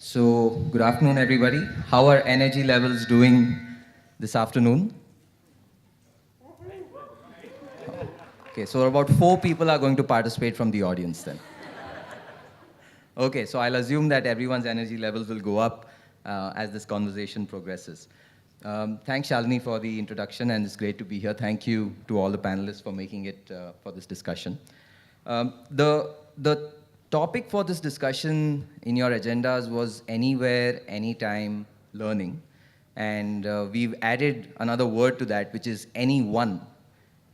So, good afternoon, everybody. How are energy levels doing this afternoon? Okay, so about 4 people are going to participate from the audience then. Okay, so I'll assume that everyone's energy levels will go up as this conversation progresses. Thanks, Shalini, for the introduction, and it's great to be here. Thank you to all the panelists for making it for this discussion. The topic for this discussion in your agendas was anywhere, anytime learning. And we've added another word to that, which is anyone,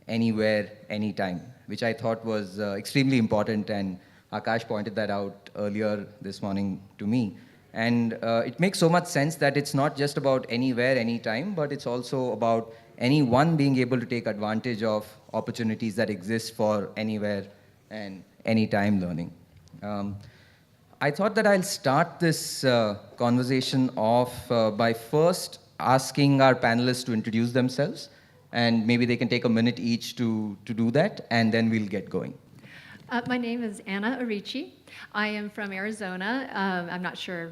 anywhere, anytime, which I thought was extremely important. And Akash pointed that out earlier this morning to me. And it makes so much sense that it's not just about anywhere, anytime, but it's also about anyone being able to take advantage of opportunities that exist for anywhere and anytime learning. I thought that I'll start this conversation off by first asking our panelists to introduce themselves, and maybe they can take a minute each to do that, and then we'll get going. My name is Anna Arici. I am from Arizona. I'm not sure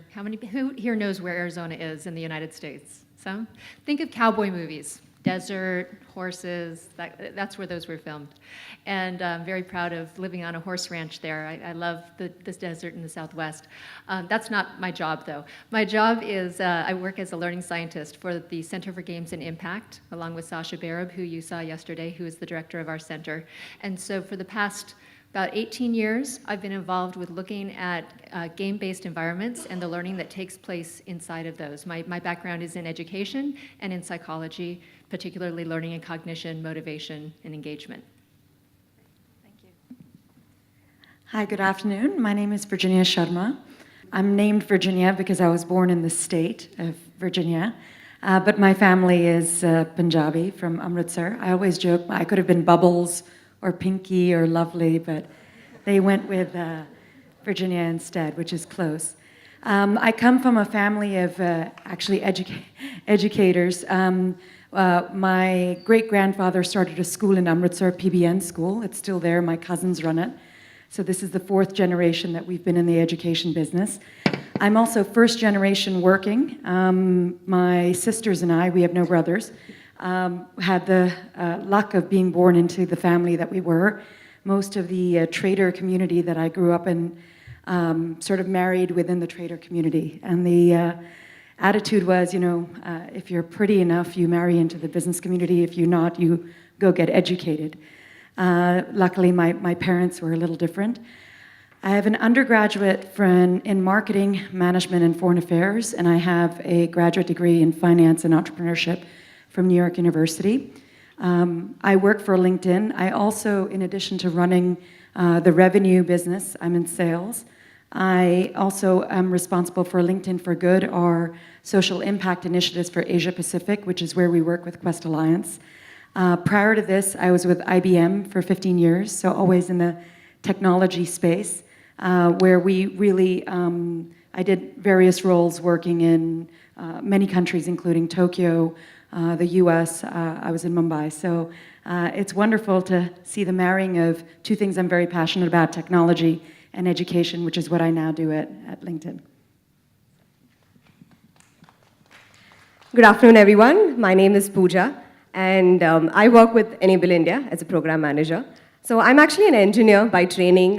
who here knows where Arizona is in the United States. Some? Think of cowboy movies, desert, horses, that's where those were filmed. And I'm very proud of living on a horse ranch there. I love this desert in the Southwest. That's not my job, though. My job is I work as a learning scientist for the Center for Games and Impact, along with Sasha Barab, who you saw yesterday, who is the director of our center. And so for the past about 18 years, I've been involved with looking at game-based environments and the learning that takes place inside of those. My background is in education and in psychology, particularly learning and cognition, motivation, and engagement. Thank you. Hi, good afternoon. My name is Virginia Sharma. I'm named Virginia because I was born in the state of Virginia, but my family is Punjabi from Amritsar. I always joke I could have been Bubbles or Pinky or Lovely, but they went with Virginia instead, which is close. I come from a family of actually educators. My great-grandfather started a school in Amritsar, PBN school. It's still there. My cousins run it. So this is the 4th generation that we've been in the education business. I'm also first generation working. My sisters and I, we have no brothers, had the luck of being born into the family that we were. Most of the trader community that I grew up in sort of married within the trader community. And the attitude was, if you're pretty enough, you marry into the business community. If you're not, you go get educated. Luckily, my parents were a little different. I have an undergraduate in marketing, management, and foreign affairs, and I have a graduate degree in finance and entrepreneurship from New York University. I work for LinkedIn. I also, in addition to running the revenue business, I'm in sales. I also am responsible for LinkedIn for Good, our social impact initiatives for Asia Pacific, which is where we work with Quest Alliance. Prior to this, I was with IBM for 15 years, so always in the technology space, where we really, I did various roles working in many countries, including Tokyo, the US, I was in Mumbai. So it's wonderful to see the marrying of two things I'm very passionate about, technology and education, which is what I now do at LinkedIn. Good afternoon, everyone. My name is Pooja, and I work with Enable India as a program manager. So I'm actually an engineer by training,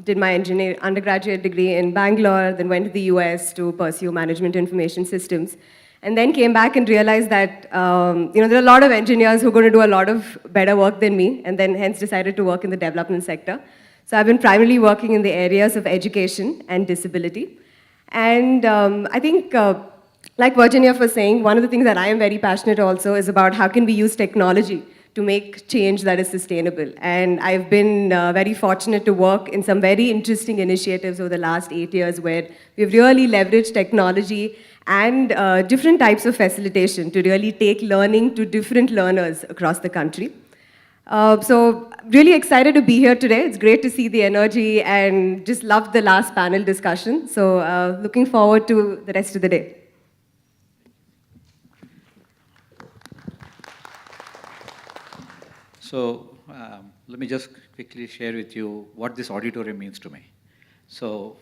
did my undergraduate degree in Bangalore, then went to the US to pursue management information systems, and then came back and realized that there are a lot of engineers who are going to do a lot of better work than me, and then hence decided to work in the development sector. So I've been primarily working in the areas of education and disability. And I think, like Virginia was saying, one of the things that I am very passionate also is about how can we use technology to make change that is sustainable. And I've been very fortunate to work in some very interesting initiatives over the last 8 years where we've really leveraged technology and different types of facilitation to really take learning to different learners across the country. So really excited to be here today. It's great to see the energy and just loved the last panel discussion. So looking forward to the rest of the day. So let me just quickly share with you what this auditorium means to me. So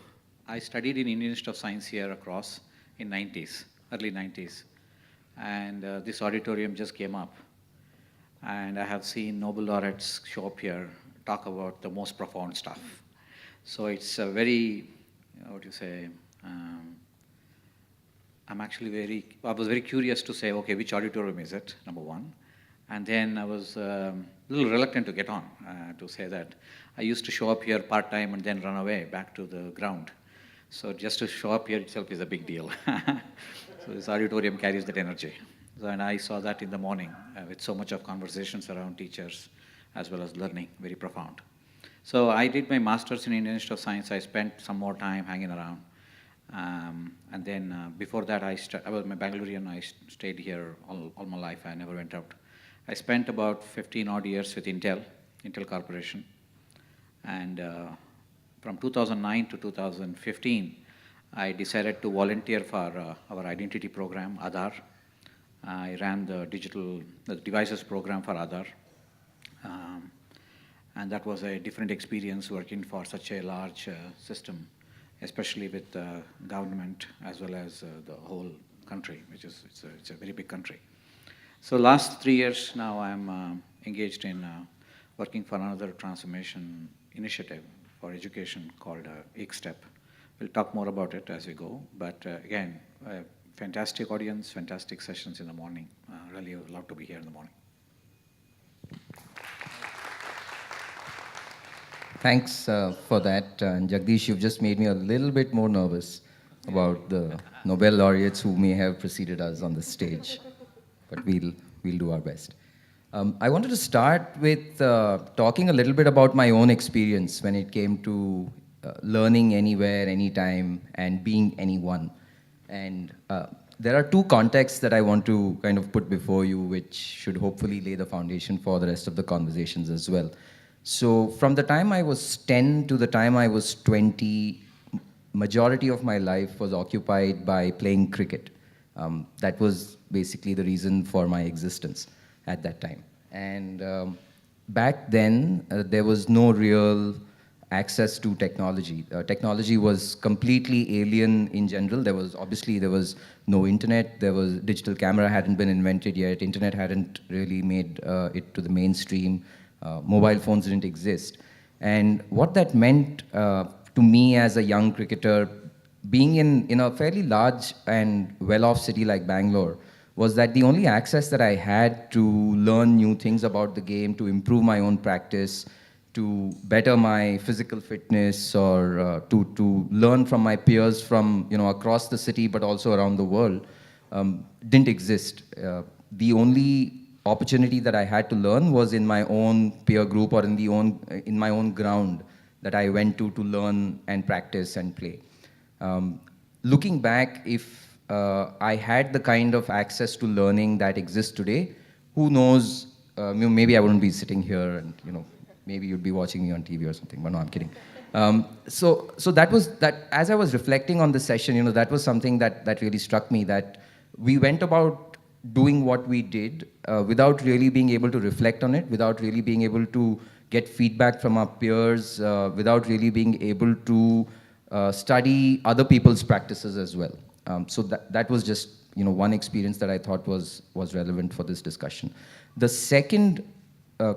I studied in Indian Institute of Science here across in 90s, early 90s. And this auditorium just came up. And I have seen Nobel laureates show up here, talk about the most profound stuff. So it's a very, what do you say, I was very curious to say, okay, which auditorium is it, number one. And then I was a little reluctant to get on, to say that. I used to show up here part-time and then run away back to the ground. So just to show up here itself is a big deal. So this auditorium carries that energy. So, and I saw that in the morning with so much of conversations around teachers as well as learning, very profound. So I did my master's in Indian Institute of Science. I spent some more time hanging around. And then before that, I was my Bangalorean. I stayed here all my life. I never went out. I spent about 15 odd years with Intel Corporation. And from 2009 to 2015, I decided to volunteer for our identity program, Aadhaar. I ran the devices program for Aadhaar. And that was a different experience working for such a large system, especially with the government as well as the whole country, which is it's a very big country. So last 3 years now I'm engaged in working for another transformation initiative for education called EEC-STEP. We'll talk more about it as we go, but again, fantastic audience, fantastic sessions in the morning. Really love to be here in the morning. Thanks for that. And Jagdish, you've just made me a little bit more nervous about the Nobel laureates who may have preceded us on the stage. But we'll do our best. I wanted to start with talking a little bit about my own experience when it came to learning anywhere, anytime, and being anyone. And there are two contexts that I want to kind of put before you, which should hopefully lay the foundation for the rest of the conversations as well. So from the time I was 10 to the time I was 20, majority of my life was occupied by playing cricket. That was basically the reason for my existence at that time. And back then, there was no real access to technology. Technology was completely alien in general. There was no internet. Digital camera hadn't been invented yet. Internet hadn't really made it to the mainstream. Mobile phones didn't exist. And what that meant to me as a young cricketer, being in a fairly large and well-off city like Bangalore, was that the only access that I had to learn new things about the game, to improve my own practice, to better my physical fitness, or to learn from my peers from across the city but also around the world, didn't exist. The only opportunity that I had to learn was in my own peer group or in my own ground that I went to learn and practice and play. Looking back, if I had the kind of access to learning that exists today, who knows, maybe I wouldn't be sitting here and, maybe you'd be watching me on TV or something, but no, I'm kidding. So that was, as I was reflecting on this session, that was something that really struck me, that we went about doing what we did without really being able to reflect on it, without really being able to get feedback from our peers, without really being able to study other people's practices as well. So that was just one experience that I thought was relevant for this discussion. The second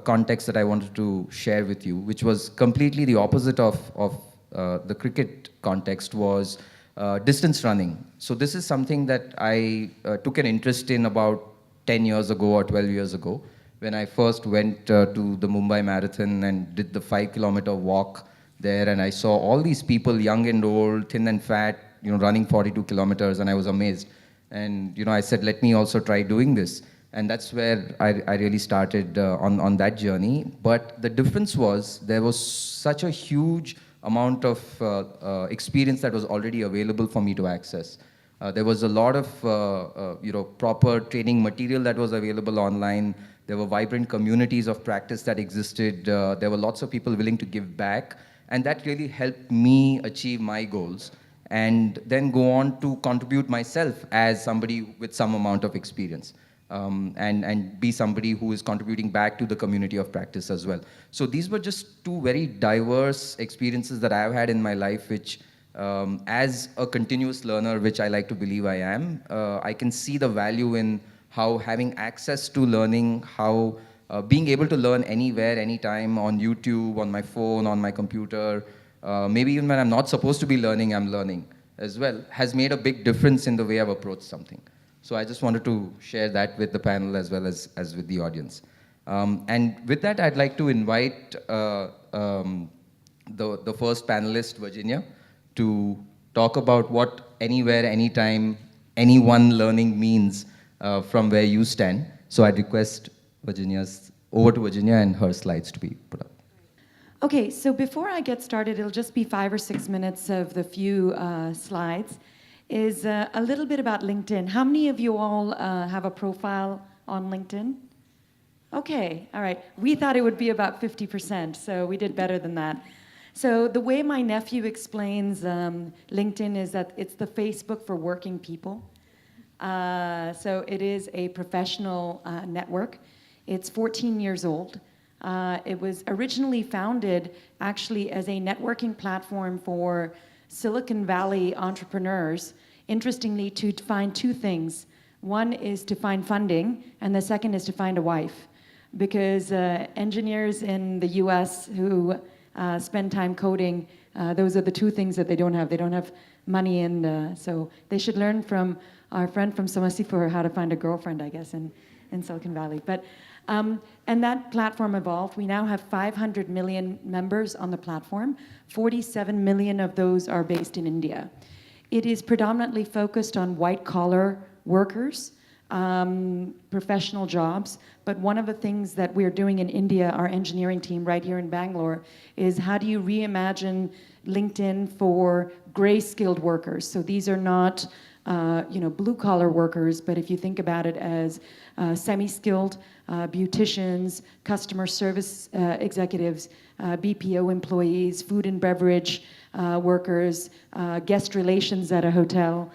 context that I wanted to share with you, which was completely the opposite of the cricket context, was distance running. So this is something that I took an interest in about 10 years ago or 12 years ago, when I first went to the Mumbai Marathon and did the 5-kilometer walk there, and I saw all these people, young and old, thin and fat, running 42 kilometers, and I was amazed. And I said, let me also try doing this. And that's where I really started on that journey. But the difference was there was such a huge amount of experience that was already available for me to access. There was a lot of proper training material that was available online. There were vibrant communities of practice that existed. There were lots of people willing to give back. And that really helped me achieve my goals and then go on to contribute myself as somebody with some amount of experience. And be somebody who is contributing back to the community of practice as well. So these were just two very diverse experiences that I've had in my life, which As a continuous learner, which I like to believe I am, I can see the value in how having access to learning, how being able to learn anywhere, anytime, on YouTube, on my phone, on my computer, maybe even when I'm not supposed to be learning, I'm learning as well, has made a big difference in the way I've approached something. So I just wanted to share that with the panel as well as with the audience. And with that, I'd like to invite the first panelist, Virginia, to talk about what anywhere, anytime, anyone learning means from where you stand. So I'd request over to Virginia and her slides to be put up. Okay, so before I get started, it'll just be 5 or 6 minutes of the few slides, is a little bit about LinkedIn. How many of you all have a profile on LinkedIn? Okay, all right. We thought it would be about 50%, so we did better than that. So the way my nephew explains LinkedIn is that it's the Facebook for working people. So it is a professional network. It's 14 years old. It was originally founded actually as a networking platform for Silicon Valley entrepreneurs, interestingly, to find two things. One is to find funding, and the second is to find a wife. Because engineers in the US who spend time coding, those are the two things that they don't have. They don't have money, and so they should learn from our friend from Samastipur how to find a girlfriend, I guess, in Silicon Valley. But and that platform evolved. We now have 500 million members on the platform. 47 million of those are based in India. It is predominantly focused on white-collar workers, professional jobs. But one of the things that we're doing in India, our engineering team right here in Bangalore, is how do you reimagine LinkedIn for gray-skilled workers? So these are not blue-collar workers, but if you think about it as semi-skilled beauticians, customer service executives, BPO employees, food and beverage workers, guest relations at a hotel,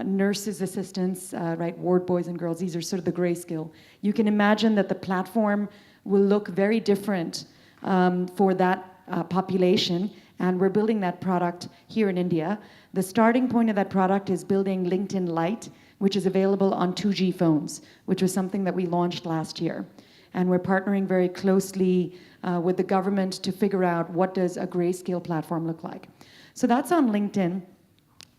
nurses' assistants, right, ward boys and girls, these are sort of the gray skill. You can imagine that the platform will look very different for that population, and we're building that product here in India. The starting point of that product is building LinkedIn Lite, which is available on 2G phones, which was something that we launched last year. And we're partnering very closely with the government to figure out what does a grayscale platform look like. So that's on LinkedIn.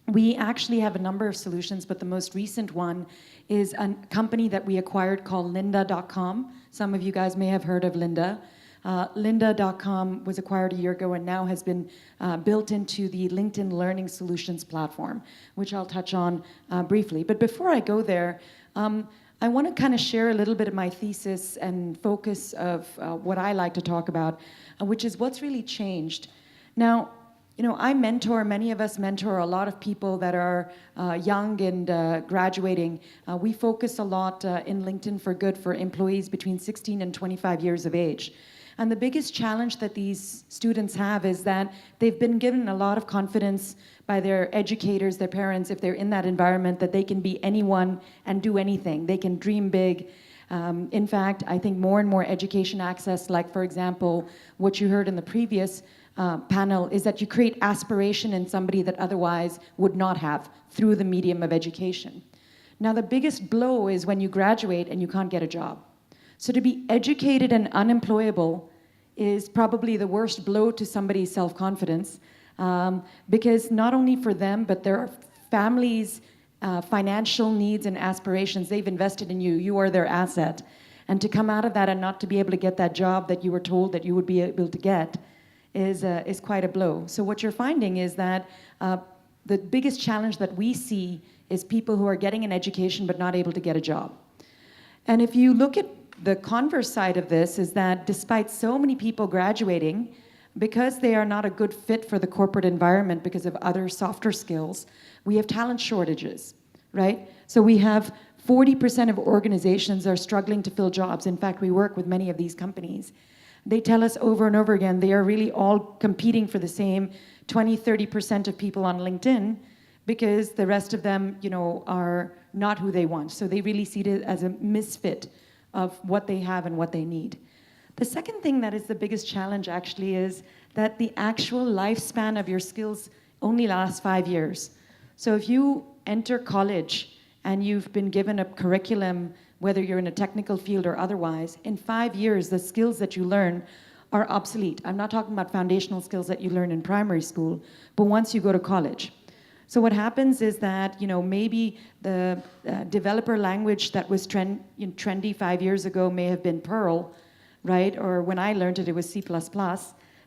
We actually have a number of solutions, but the most recent one is a company that we acquired called Lynda.com. Some of you guys may have heard of Lynda. Lynda.com was acquired a year ago and now has been built into the LinkedIn Learning Solutions platform, which I'll touch on briefly. But before I go there, I want to kind of share a little bit of my thesis and focus of what I like to talk about, which is what's really changed. Now, many of us mentor a lot of people that are young and graduating. We focus a lot in LinkedIn for Good for employees between 16 and 25 years of age. And the biggest challenge that these students have is that they've been given a lot of confidence by their educators, their parents, if they're in that environment, that they can be anyone and do anything. They can dream big. In fact, I think more and more education access, like, for example, what you heard in the previous panel, is that you create aspiration in somebody that otherwise would not have through the medium of education. Now, the biggest blow is when you graduate and you can't get a job. So to be educated and unemployable is probably the worst blow to somebody's self-confidence, because not only for them, but their families' financial needs and aspirations, they've invested in you. You are their asset. And to come out of that and not to be able to get that job that you were told that you would be able to get is quite a blow. So what you're finding is that the biggest challenge that we see is people who are getting an education but not able to get a job. And if you look at the converse side of this, is that despite so many people graduating, because they are not a good fit for the corporate environment because of other softer skills, we have talent shortages, right? So we have 40% of organizations are struggling to fill jobs. In fact, we work with many of these companies. They tell us over and over again, they are really all competing for the same 20, 30% of people on LinkedIn, because the rest of them, are not who they want. So they really see it as a misfit of what they have and what they need. The second thing that is the biggest challenge actually is that the actual lifespan of your skills only lasts 5 years. So if you enter college and you've been given a curriculum, whether you're in a technical field or otherwise, in 5 years, the skills that you learn are obsolete. I'm not talking about foundational skills that you learn in primary school, but once you go to college. So what happens is that, maybe the developer language that was trendy 5 years ago may have been Perl, right? Or when I learned it, it was C++,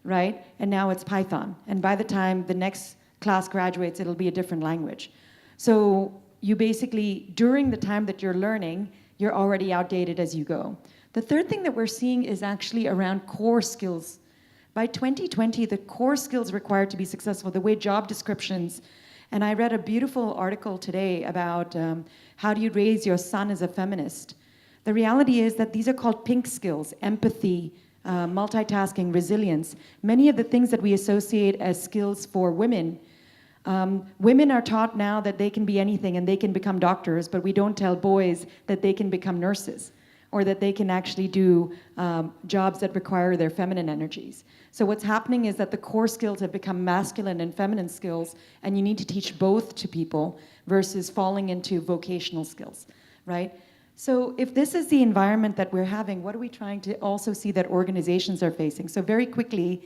right? And now it's Python. And by the time the next class graduates, it'll be a different language. So you basically, during the time that you're learning, you're already outdated as you go. The third thing that we're seeing is actually around core skills. By 2020, the core skills required to be successful, the way job descriptions, and I read a beautiful article today about how do you raise your son as a feminist. The reality is that these are called pink skills: empathy, multitasking, resilience. Many of the things that we associate as skills for women, women are taught now that they can be anything and they can become doctors, but we don't tell boys that they can become nurses or that they can actually do jobs that require their feminine energies. So what's happening is that the core skills have become masculine and feminine skills, and you need to teach both to people versus falling into vocational skills, right? So if this is the environment that we're having, what are we trying to also see that organizations are facing? So very quickly,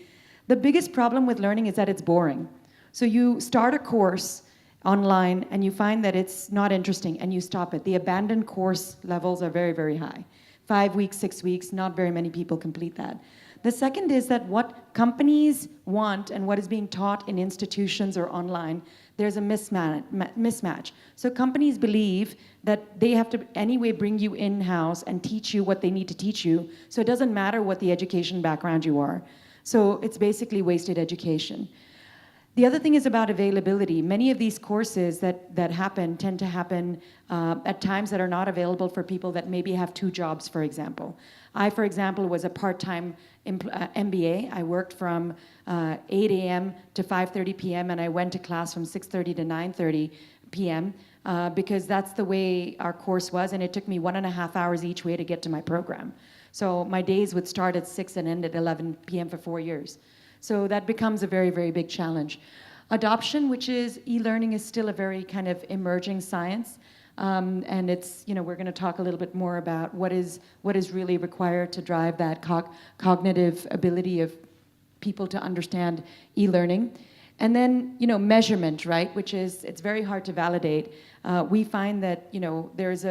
the biggest problem with learning is that it's boring. So you start a course online and you find that it's not interesting and you stop it. The abandoned course levels are very, very high. 5 weeks, 6 weeks, not very many people complete that. The second is that what companies want and what is being taught in institutions or online, there's a mismatch. So companies believe that they have to anyway bring you in-house and teach you what they need to teach you, so it doesn't matter what the education background you are. So it's basically wasted education. The other thing is about availability. Many of these courses that happen tend to happen at times that are not available for people that maybe have 2 jobs, for example. I, for example, was a part-time MBA. I worked from 8 a.m. to 5:30 p.m. and I went to class from 6:30 to 9:30 p.m. Because that's the way our course was, and it took me 1.5 hours each way to get to my program. So my days would start at 6 and end at 11 p.m. for 4 years. So that becomes a very, very big challenge. Adoption, which is e-learning, is still a very kind of emerging science. And it's, we're going to talk a little bit more about what is really required to drive that cognitive ability of people to understand e-learning. And then, measurement, right, which is, it's very hard to validate. We find that, there's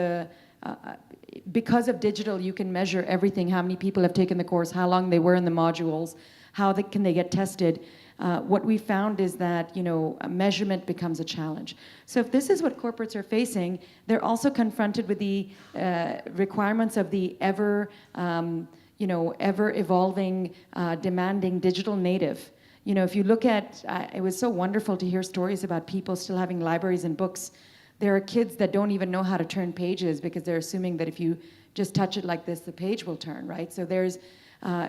because of digital, you can measure everything, how many people have taken the course, how long they were in the modules, how can they get tested. What we found is that measurement becomes a challenge. So if this is what corporates are facing, they're also confronted with the requirements of the ever evolving, demanding digital native. If you look at, it was so wonderful to hear stories about people still having libraries and books. There are kids that don't even know how to turn pages because they're assuming that if you just touch it like this, the page will turn, right? So there's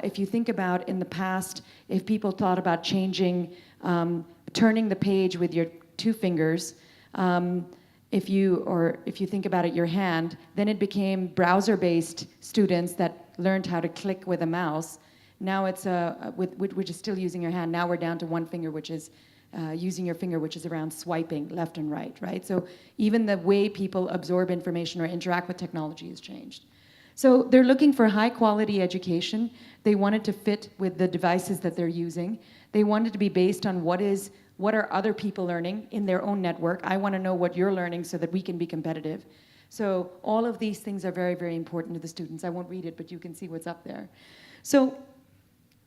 if you think about in the past, if people thought about changing, turning the page with your 2 fingers, if you think about it, your hand, then it became browser-based students that learned how to click with a mouse. Now it's which is still using your hand. Now we're down to 1 finger, which is using your finger, which is around swiping left and right? So even the way people absorb information or interact with technology has changed. So they're looking for high quality education. They want it to fit with the devices that they're using. They want it to be based on what are other people learning in their own network. I want to know what you're learning so that we can be competitive. So all of these things are very, very important to the students. I won't read it, but you can see what's up there. So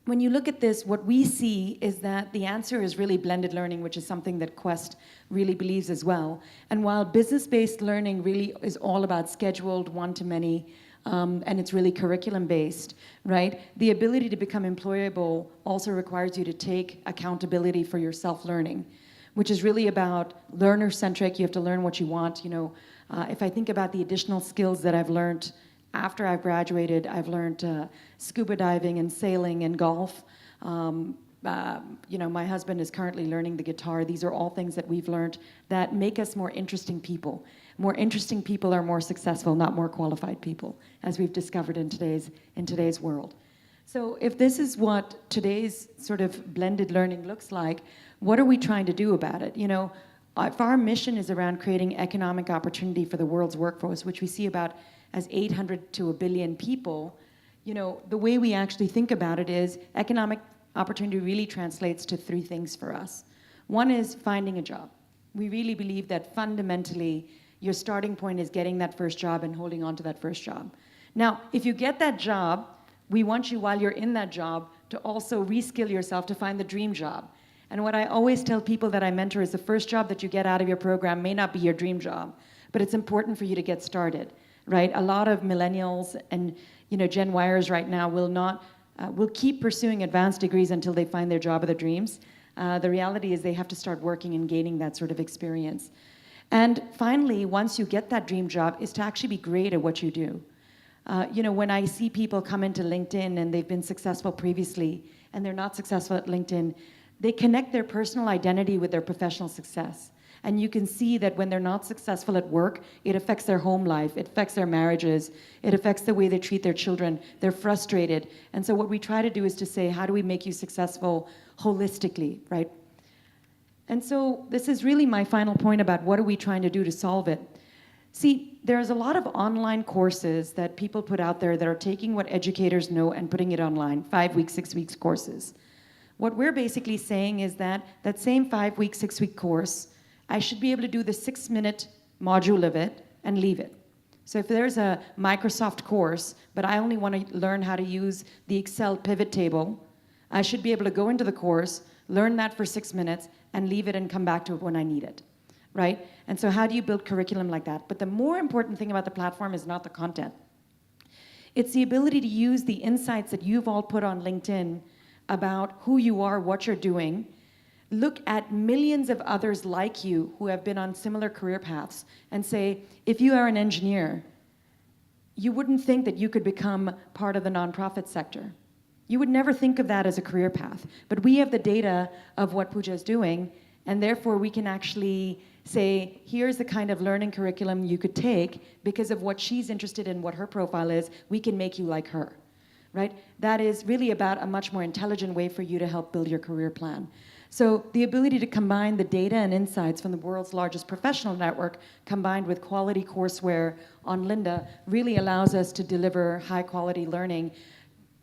when you look at this, what we see is that the answer is really blended learning, which is something that Quest really believes as well. And while business-based learning really is all about scheduled one-to-many, and it's really curriculum-based, right? The ability to become employable also requires you to take accountability for your self-learning, which is really about learner-centric. You have to learn what you want. If I think about the additional skills that I've learned after I've graduated, I've learned scuba diving and sailing and golf. My husband is currently learning the guitar. These are all things that we've learned that make us more interesting people. More interesting people are more successful, not more qualified people, as we've discovered in today's world. So if this is what today's sort of blended learning looks like, what are we trying to do about it? You know, if our mission is around creating economic opportunity for the world's workforce, which we see about as 800 to 1 billion people, you know, the way we actually think about it is economic opportunity really translates to 3 things for us. One is finding a job. We really believe that fundamentally your starting point is getting that first job and holding on to that first job. Now, if you get that job, we want you, while you're in that job, to also reskill yourself to find the dream job. And what I always tell people that I mentor is the first job that you get out of your program may not be your dream job, but it's important for you to get started, right? A lot of millennials and Gen Yers right now will keep pursuing advanced degrees until they find their job of their dreams. The reality is they have to start working and gaining that sort of experience. And finally, once you get that dream job, is to actually be great at what you do. When I see people come into LinkedIn and they've been successful previously and they're not successful at LinkedIn, they connect their personal identity with their professional success. And you can see that when they're not successful at work, it affects their home life, it affects their marriages, it affects the way they treat their children. They're frustrated. And so what we try to do is to say, how do we make you successful holistically, right? And so this is really my final point about what are we trying to do to solve it. See, there's a lot of online courses that people put out there that are taking what educators know and putting it online, 5-week, 6-week courses. What we're basically saying is that that same 5-week, 6-week course, I should be able to do the 6-minute module of it and leave it. So if there's a Microsoft course, but I only want to learn how to use the Excel pivot table, I should be able to go into the course, learn that for 6 minutes, and leave it and come back to it when I need it, right? And so how do you build curriculum like that? But the more important thing about the platform is not the content. It's the ability to use the insights that you've all put on LinkedIn about who you are, what you're doing, look at millions of others like you who have been on similar career paths and say, if you are an engineer, you wouldn't think that you could become part of the nonprofit sector. You would never think of that as a career path. But we have the data of what Pooja is doing, and therefore we can actually say, here's the kind of learning curriculum you could take because of what she's interested in, what her profile is, we can make you like her, right? That is really about a much more intelligent way for you to help build your career plan. So the ability to combine the data and insights from the world's largest professional network combined with quality courseware on Lynda really allows us to deliver high quality learning,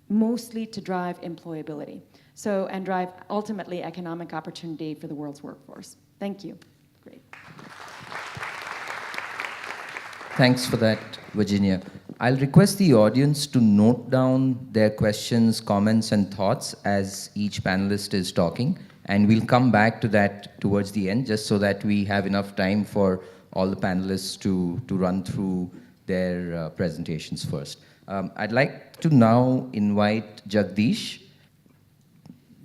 mostly to drive employability. So, and drive ultimately economic opportunity for the world's workforce. Thank you. Great. Thanks for that, Virginia. I'll request the audience to note down their questions, comments, and thoughts as each panelist is talking. And we'll come back to that towards the end, just so that we have enough time for all the panelists to run through their presentations first. I'd like to now invite Jagdish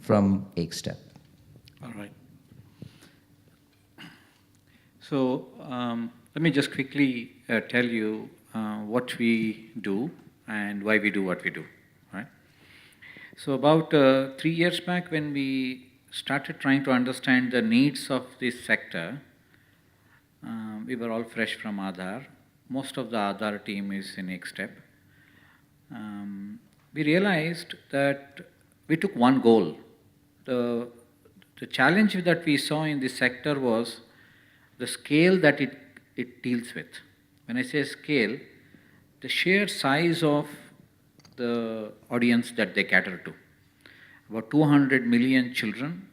from Ekstep. All right. So let me just quickly tell you what we do and why we do what we do. Right? So about 3 years back, when we started trying to understand the needs of this sector, we were all fresh from Aadhaar. Most of the Aadhaar team is in Ekstep. We realized that we took one goal. The challenge that we saw in this sector was the scale that it deals with. When I say scale, the sheer size of the audience that they cater to. About 200 million children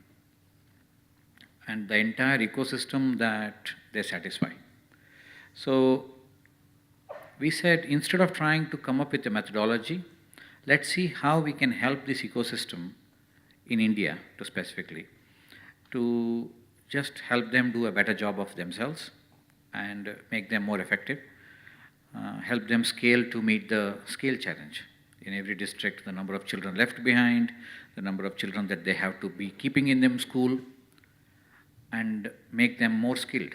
and the entire ecosystem that they satisfy. So we said, instead of trying to come up with a methodology, let's see how we can help this ecosystem in India, to specifically, to just help them do a better job of themselves and make them more effective, help them scale to meet the scale challenge. In every district, the number of children left behind, the number of children that they have to be keeping in them school, and make them more skilled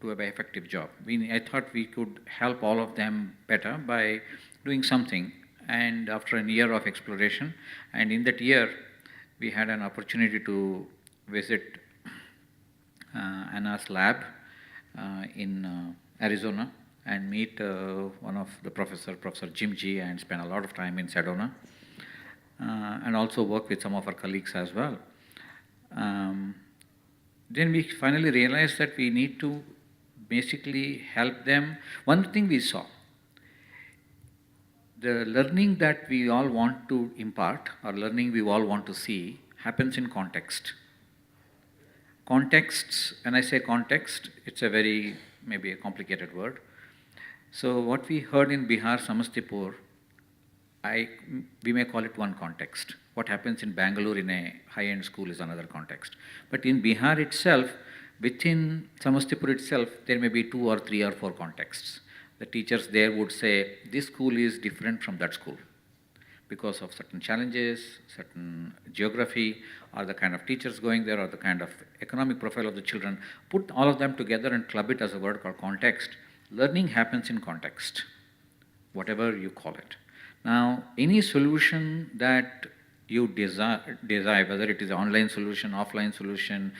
to have an effective job. I thought we could help all of them better by doing something. And after a year of exploration, and in that year, we had an opportunity to visit Anna's lab in Arizona and meet one of the Professor Jim G, and spend a lot of time in Sedona. also work with some of our colleagues as well. Then we finally realized that we need to basically help them. One thing we saw, the learning that we all want to impart, or learning we all want to see, happens in context. Contexts, when I say context, it's a very, maybe a complicated word. So what we heard in Bihar, Samastipur, we may call it one context. What happens in Bangalore in a high-end school is another context. But in Bihar itself, within Samastipur itself, there may be 2 or 3 or 4 contexts. The teachers there would say, this school is different from that school because of certain challenges, certain geography, or the kind of teachers going there, or the kind of economic profile of the children. Put all of them together and club it as a word called context. Learning happens in context, whatever you call it. Now, any solution that you desire, whether it is an online solution, offline solution,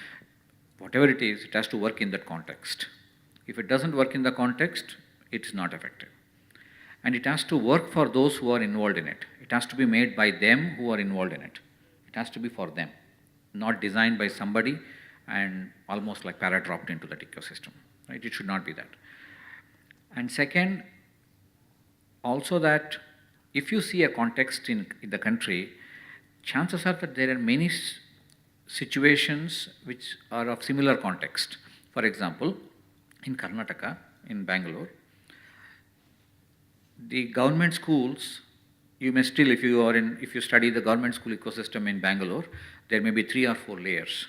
whatever it is, it has to work in that context. If it doesn't work in the context, it's not effective. And it has to work for those who are involved in it. It has to be made by them who are involved in it. It has to be for them, not designed by somebody and almost like para-dropped into that ecosystem. Right? It should not be that. And second, also that if you see a context in the country, chances are that there are many situations which are of similar context. For example, in Karnataka, in Bangalore, the government schools, you may still, if you study the government school ecosystem in Bangalore, there may be 3 or 4 layers,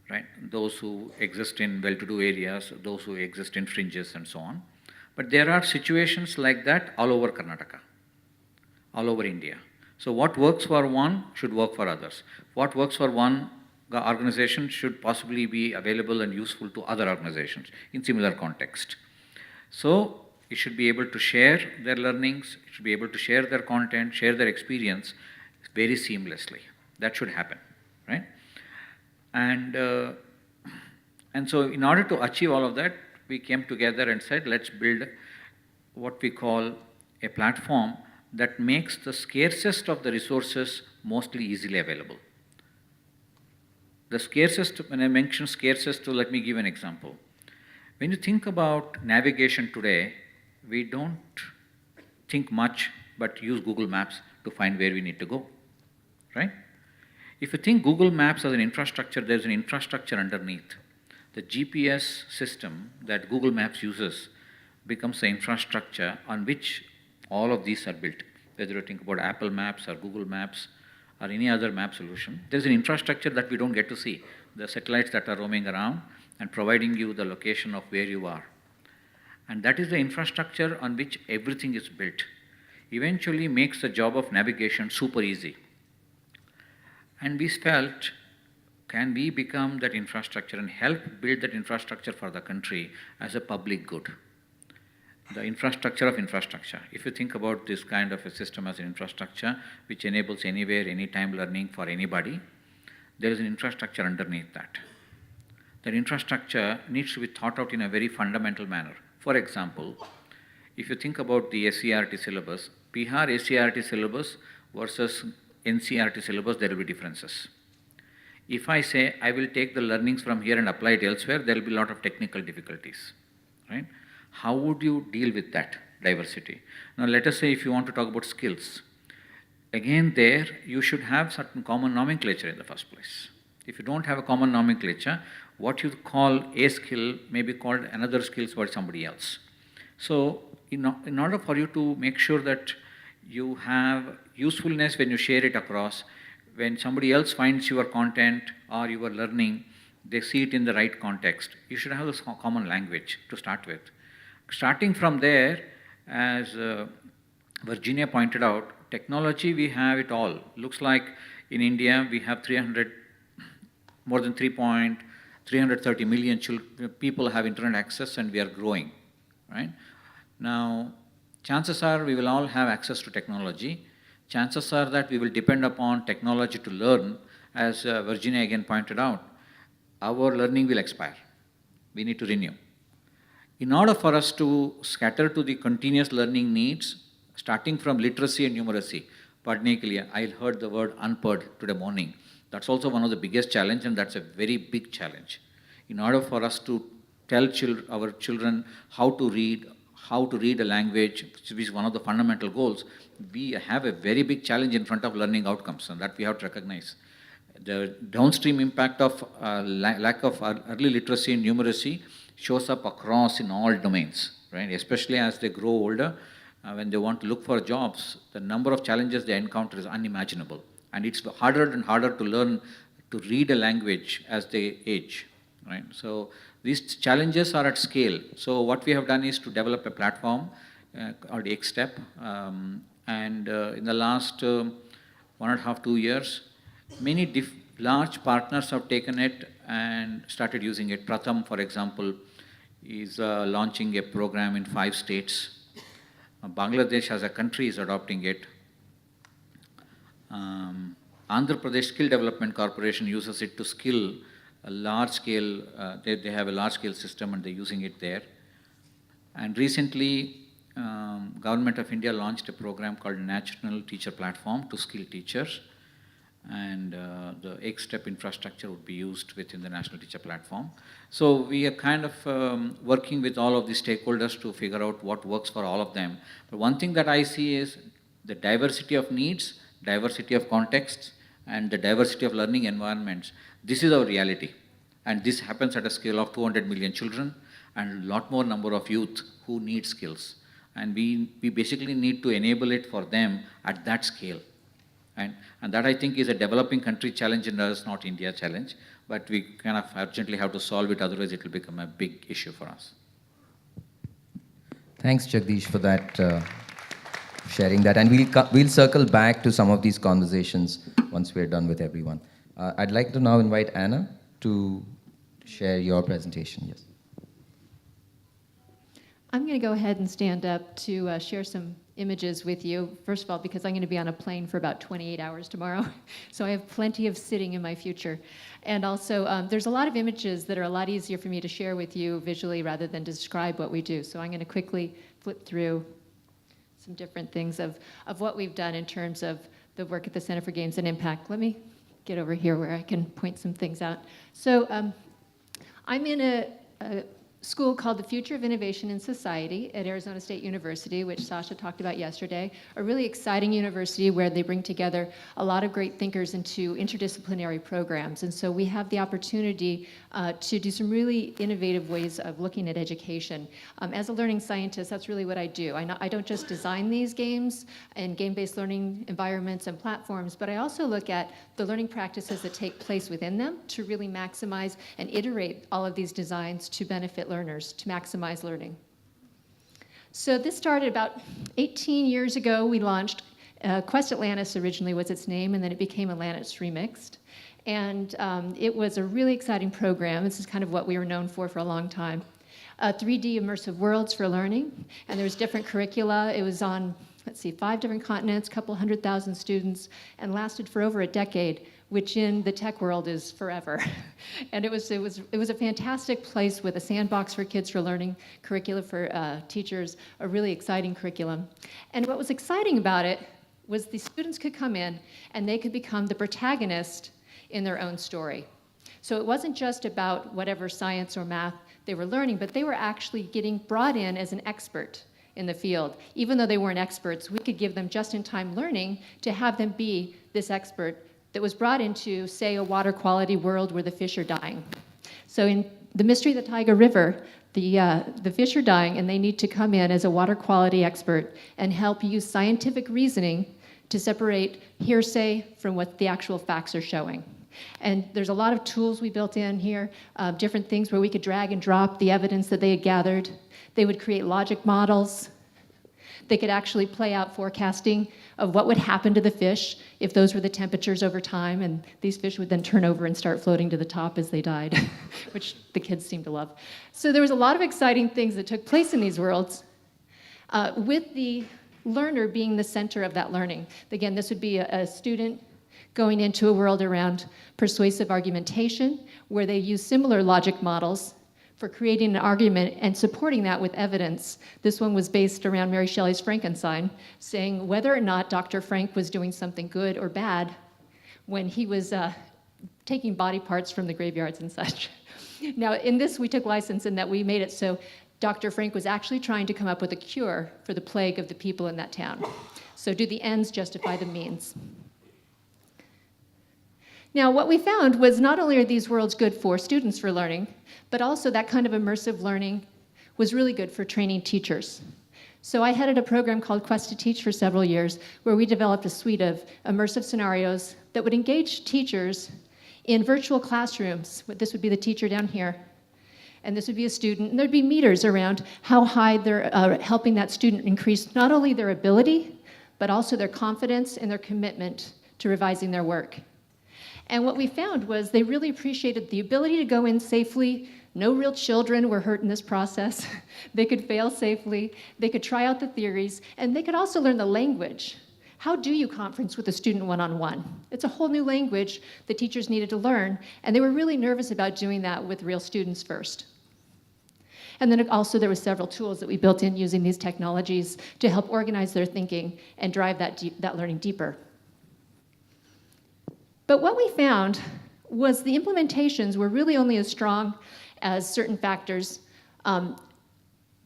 right? Those who exist in well-to-do areas, those who exist in fringes and so on. But there are situations like that all over Karnataka, all over India. So what works for one should work for others. What works for one organization should possibly be available and useful to other organizations in similar context. So it should be able to share their learnings, it should be able to share their content, share their experience very seamlessly. That should happen, right? And so in order to achieve all of that, we came together and said, let's build what we call a platform that makes the scarcest of the resources mostly easily available. The scarcest, when I mention scarcest, let me give an example. When you think about navigation today, we don't think much but use Google Maps to find where we need to go, right? If you think Google Maps as an infrastructure, there's an infrastructure underneath. The GPS system that Google Maps uses becomes the infrastructure on which all of these are built. Whether you think about Apple Maps or Google Maps or any other map solution, there's an infrastructure that we don't get to see. The satellites that are roaming around and providing you the location of where you are. And that is the infrastructure on which everything is built. Eventually makes the job of navigation super easy. And we felt, can we become that infrastructure and help build that infrastructure for the country as a public good? The infrastructure of infrastructure. If you think about this kind of a system as an infrastructure which enables anywhere, anytime learning for anybody, there is an infrastructure underneath that. That infrastructure needs to be thought out in a very fundamental manner. For example, if you think about the SCERT syllabus, Bihar SCERT syllabus versus NCERT syllabus, there will be differences. If I say I will take the learnings from here and apply it elsewhere, there will be a lot of technical difficulties, right? How would you deal with that diversity? Now let us say if you want to talk about skills, again there you should have certain common nomenclature in the first place. If you don't have a common nomenclature, what you call a skill may be called another skill by somebody else. So in order for you to make sure that you have usefulness when you share it across, when somebody else finds your content or your learning, they see it in the right context. You should have this common language to start with. Starting from there, as Virginia pointed out, technology, we have it all. Looks like in India we have more than 330 million people have internet access, and we are growing, right? Now, chances are we will all have access to technology. Chances are that we will depend upon technology to learn. As Virginia again pointed out, our learning will expire. We need to renew. In order for us to scatter to the continuous learning needs, starting from literacy and numeracy, Pardon I heard the word unpad today morning. That's also one of the biggest challenge, and that's a very big challenge. In order for us to tell our children how to read a language, which is one of the fundamental goals, we have a very big challenge in front of learning outcomes, and that we have to recognize. The downstream impact of lack of early literacy and numeracy shows up across in all domains, right? Especially as they grow older, when they want to look for jobs, the number of challenges they encounter is unimaginable. And it's harder and harder to learn to read a language as they age, right? So these challenges are at scale. So what we have done is to develop a platform called XStep. In the last 1.5 to 2 years, many large partners have taken it and started using it. Pratham, for example, is launching a program in 5 states. Bangladesh as a country is adopting it. Andhra Pradesh Skill Development Corporation uses it to skill a large scale, they have a large scale system and they're using it there. And recently, Government of India launched a program called National Teacher Platform to skill teachers. And the XStep infrastructure would be used within the National Teacher Platform. So we are kind of working with all of the stakeholders to figure out what works for all of them. But one thing that I see is the diversity of needs, diversity of contexts, and the diversity of learning environments. This is our reality. And this happens at a scale of 200 million children and a lot more number of youth who need skills. And we basically need to enable it for them at that scale. And that I think is a developing country challenge and is not India challenge, but we kind of urgently have to solve it, otherwise it will become a big issue for us. Thanks, Jagdish, for that, sharing that. And we'll circle back to some of these conversations once we're done with everyone. I'd like to now invite Anna to share your presentation. Yes. I'm going to go ahead and stand up to share some images with you. First of all, because I'm going to be on a plane for about 28 hours tomorrow, so I have plenty of sitting in my future. And also, there's a lot of images that are a lot easier for me to share with you visually rather than describe what we do. So I'm going to quickly flip through some different things of what we've done in terms of the work at the Center for Games and Impact. Let me get over here where I can point some things out. So I'm in a school called the Future of Innovation in Society at Arizona State University, which Sasha talked about yesterday, a really exciting university where they bring together a lot of great thinkers into interdisciplinary programs. And so we have the opportunity to do some really innovative ways of looking at education. As a learning scientist, that's really what I do. I don't just design these games and game-based learning environments and platforms, but I also look at the learning practices that take place within them to really maximize and iterate all of these designs to benefit learners, to maximize learning. So this started about 18 years ago. We launched Quest Atlantis originally was its name, and then it became Atlantis Remixed. And it was a really exciting program. This is kind of what we were known for a long time. 3D immersive worlds for learning, and there was different curricula. It was on, 5 different continents, a couple 100,000 students, and lasted for over a decade, which in the tech world is forever. And it was a fantastic place with a sandbox for kids for learning, curricula for teachers, a really exciting curriculum. And what was exciting about it was the students could come in and they could become the protagonist in their own story. So it wasn't just about whatever science or math they were learning, but they were actually getting brought in as an expert in the field. Even though they weren't experts, we could give them just-in-time learning to have them be this expert that was brought into, say, a water quality world where the fish are dying. So in The Mystery of the Taiga River, the fish are dying, and they need to come in as a water quality expert and help use scientific reasoning to separate hearsay from what the actual facts are showing. And there's a lot of tools we built in here, different things where we could drag and drop the evidence that they had gathered. They would create logic models. They could actually play out forecasting of what would happen to the fish if those were the temperatures over time, and these fish would then turn over and start floating to the top as they died, which the kids seemed to love. So there was a lot of exciting things that took place in these worlds, with the learner being the center of that learning. Again, this would be a student going into a world around persuasive argumentation, where they use similar logic models, for creating an argument and supporting that with evidence. This one was based around Mary Shelley's Frankenstein, saying whether or not Dr. Frank was doing something good or bad when he was taking body parts from the graveyards and such. Now, in this, we took license in that we made it so Dr. Frank was actually trying to come up with a cure for the plague of the people in that town. So do the ends justify the means? Now, what we found was not only are these worlds good for students for learning, but also that kind of immersive learning was really good for training teachers. So I headed a program called Quest to Teach for several years, where we developed a suite of immersive scenarios that would engage teachers in virtual classrooms. This would be the teacher down here, and this would be a student, and there'd be meters around how high they're helping that student increase not only their ability, but also their confidence and their commitment to revising their work. And what we found was they really appreciated the ability to go in safely. No real children were hurt in this process. They could fail safely. They could try out the theories, and they could also learn the language. How do you conference with a student one-on-one? It's a whole new language the teachers needed to learn, and they were really nervous about doing that with real students first. And then also there were several tools that we built in using these technologies to help organize their thinking and drive that learning deeper. But what we found was the implementations were really only as strong as certain factors,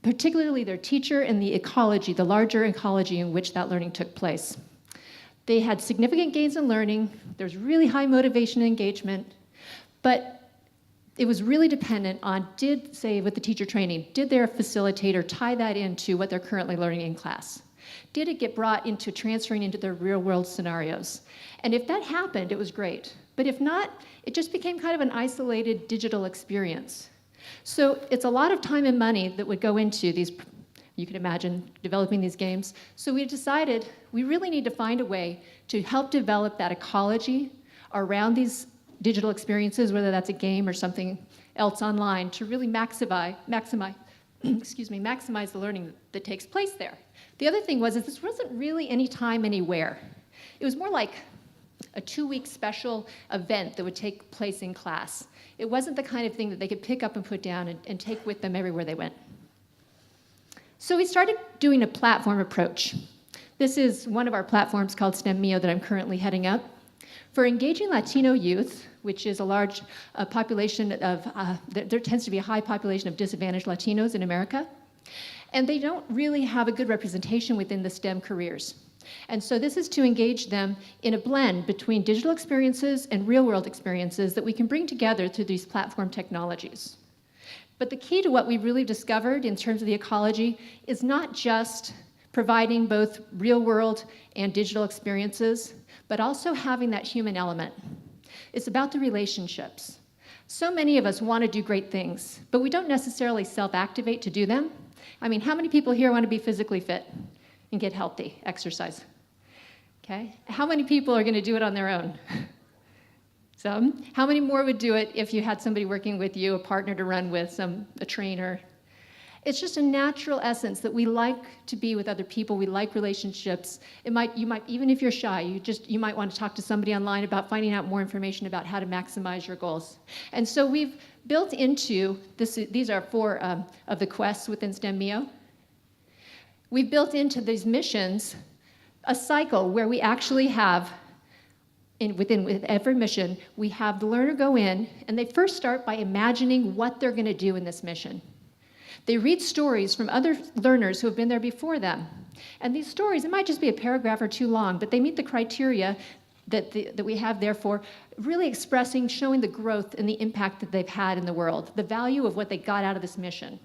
particularly their teacher and the ecology, the larger ecology in which that learning took place. They had significant gains in learning, there's really high motivation and engagement, but it was really dependent on, say with the teacher training, did their facilitator tie that into what they're currently learning in class? Did it get brought into transferring into their real world scenarios? And if that happened, it was great. But if not, it just became kind of an isolated digital experience. So it's a lot of time and money that would go into these, you can imagine, developing these games. So we decided we really need to find a way to help develop that ecology around these digital experiences, whether that's a game or something else online, to really maximize the learning that takes place there. The other thing was this wasn't really anytime, anywhere. It was more like a 2-week special event that would take place in class. It wasn't the kind of thing that they could pick up and put down and take with them everywhere they went. So we started doing a platform approach. This is one of our platforms called STEMmio that I'm currently heading up. For engaging Latino youth, which is a large population of, there tends to be a high population of disadvantaged Latinos in America, and they don't really have a good representation within the STEM careers. And so this is to engage them in a blend between digital experiences and real-world experiences that we can bring together through these platform technologies. But the key to what we really discovered in terms of the ecology is not just providing both real-world and digital experiences, but also having that human element. It's about the relationships. So many of us want to do great things, but we don't necessarily self-activate to do them. I mean, how many people here want to be physically fit and get healthy, exercise? Okay? How many people are going to do it on their own? Some. How many more would do it if you had somebody working with you, a partner to run with, a trainer? It's just a natural essence that we like to be with other people. We like relationships. You might, even if you're shy, you might want to talk to somebody online about finding out more information about how to maximize your goals. And so we've built into this. These are 4 of the quests within STEMmio. We've built into these missions a cycle where we actually have, with every mission, we have the learner go in, and they first start by imagining what they're going to do in this mission. They read stories from other learners who have been there before them. And these stories, it might just be a paragraph or 2 long, but they meet the criteria that we have there for really expressing, showing the growth and the impact that they've had in the world, the value of what they got out of this mission.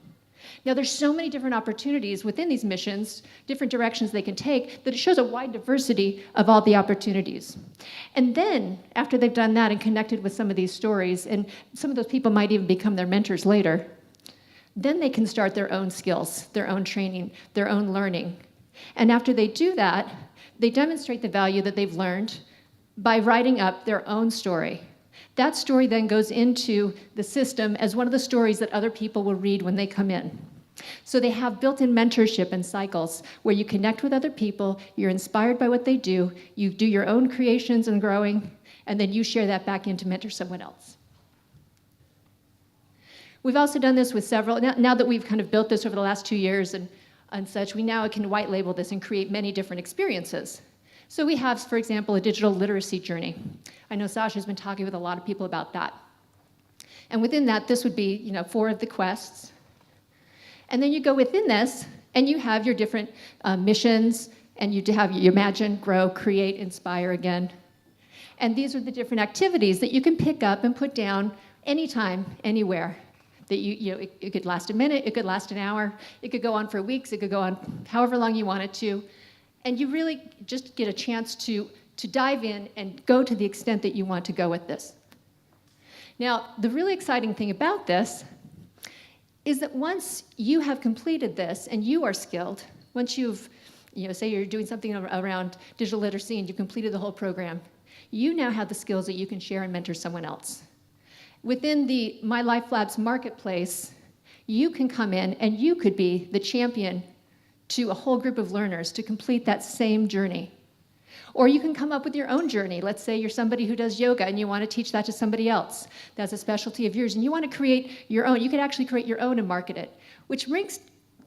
Now, there's so many different opportunities within these missions, different directions they can take, that it shows a wide diversity of all the opportunities. And then, after they've done that and connected with some of these stories, and some of those people might even become their mentors later, then they can start their own skills, their own training, their own learning. And after they do that, they demonstrate the value that they've learned by writing up their own story. That story then goes into the system as one of the stories that other people will read when they come in. So they have built-in mentorship and cycles where you connect with other people, you're inspired by what they do, you do your own creations and growing, and then you share that back in to mentor someone else. We've also done this with several, now that we've kind of built this over the last 2 years and such, we now can white label this and create many different experiences. So we have, for example, a digital literacy journey. I know Sasha's been talking with a lot of people about that. And within that, this would be, 4 of the quests. And then you go within this, and you have your different missions, and you have your imagine, grow, create, inspire again. And these are the different activities that you can pick up and put down anytime, anywhere. That it could last a minute, it could last an hour, it could go on for weeks, it could go on however long you want it to. And you really just get a chance to dive in and go to the extent that you want to go with this. Now, the really exciting thing about this is that once you have completed this and you are skilled, once you've, say you're doing something around digital literacy and you've completed the whole program, you now have the skills that you can share and mentor someone else. Within the My Life Labs marketplace, you can come in and you could be the champion to a whole group of learners to complete that same journey. Or you can come up with your own journey. Let's say you're somebody who does yoga and you want to teach that to somebody else. That's a specialty of yours, and you want to create your own. You could actually create your own and market it, which brings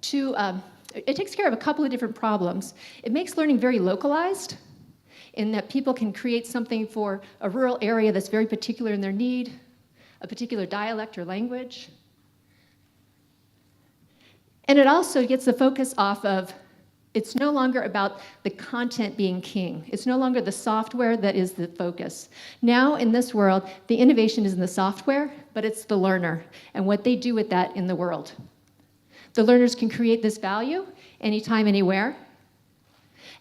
to, it takes care of a couple of different problems. It makes learning very localized, in that people can create something for a rural area that's very particular in their need, a particular dialect or language. And it also gets the focus off of, it's no longer about the content being king. It's no longer the software that is the focus. Now, in this world, the innovation is in the software, but it's the learner and what they do with that in the world. The learners can create this value anytime, anywhere.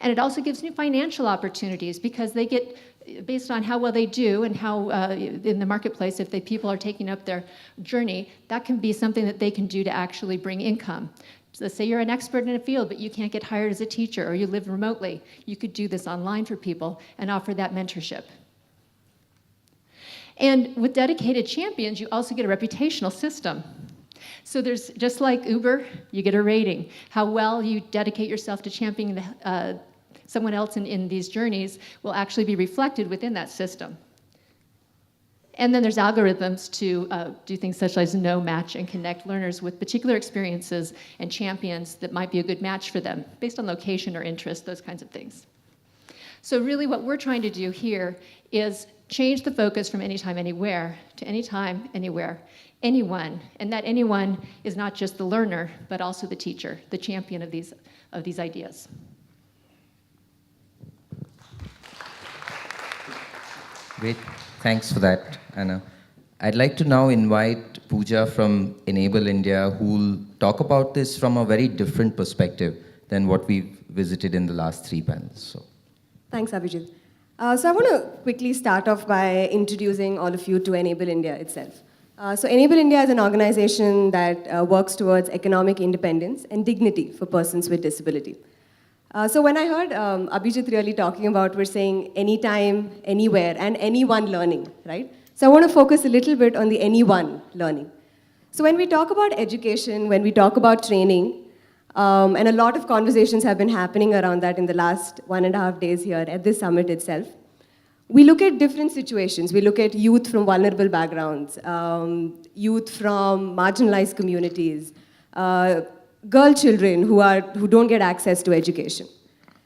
And it also gives new financial opportunities because they get, based on how well they do and how in the marketplace, if people are taking up their journey, that can be something that they can do to actually bring income. So let's say you're an expert in a field, but you can't get hired as a teacher, or you live remotely. You could do this online for people and offer that mentorship. And with dedicated champions, you also get a reputational system. So there's, just like Uber, you get a rating. How well you dedicate yourself to championing someone else in these journeys will actually be reflected within that system. And then there's algorithms to do things such as know, match, and connect learners with particular experiences and champions that might be a good match for them, based on location or interest, those kinds of things. So really what we're trying to do here is change the focus from anytime, anywhere to anytime, anywhere, anyone. And that anyone is not just the learner, but also the teacher, the champion of these ideas. Great. Thanks for that, Anna. I'd like to now invite Pooja from Enable India, who will talk about this from a very different perspective than what we've visited in the last 3 panels. So. Thanks, Abhijit. So I want to quickly start off by introducing all of you to Enable India itself. So Enable India is an organization that works towards economic independence and dignity for persons with disability. So when I heard Abhijit really talking about, we're saying anytime, anywhere, and anyone learning, right? So I want to focus a little bit on the anyone learning. So when we talk about education, when we talk about training, and a lot of conversations have been happening around that in the last 1.5 days here at this summit itself, we look at different situations. We look at youth from vulnerable backgrounds, youth from marginalized communities, girl children who don't get access to education.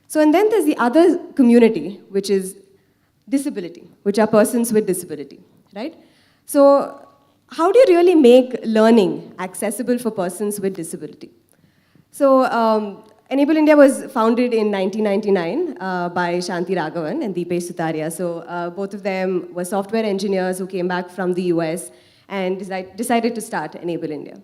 So, and then there's the other community, which is disability, which are persons with disability, right? So, how do you really make learning accessible for persons with disability? So, Enable India was founded in 1999 by Shanti Raghavan and Deepesh Sutaria. So, both of them were software engineers who came back from the US and decided to start Enable India.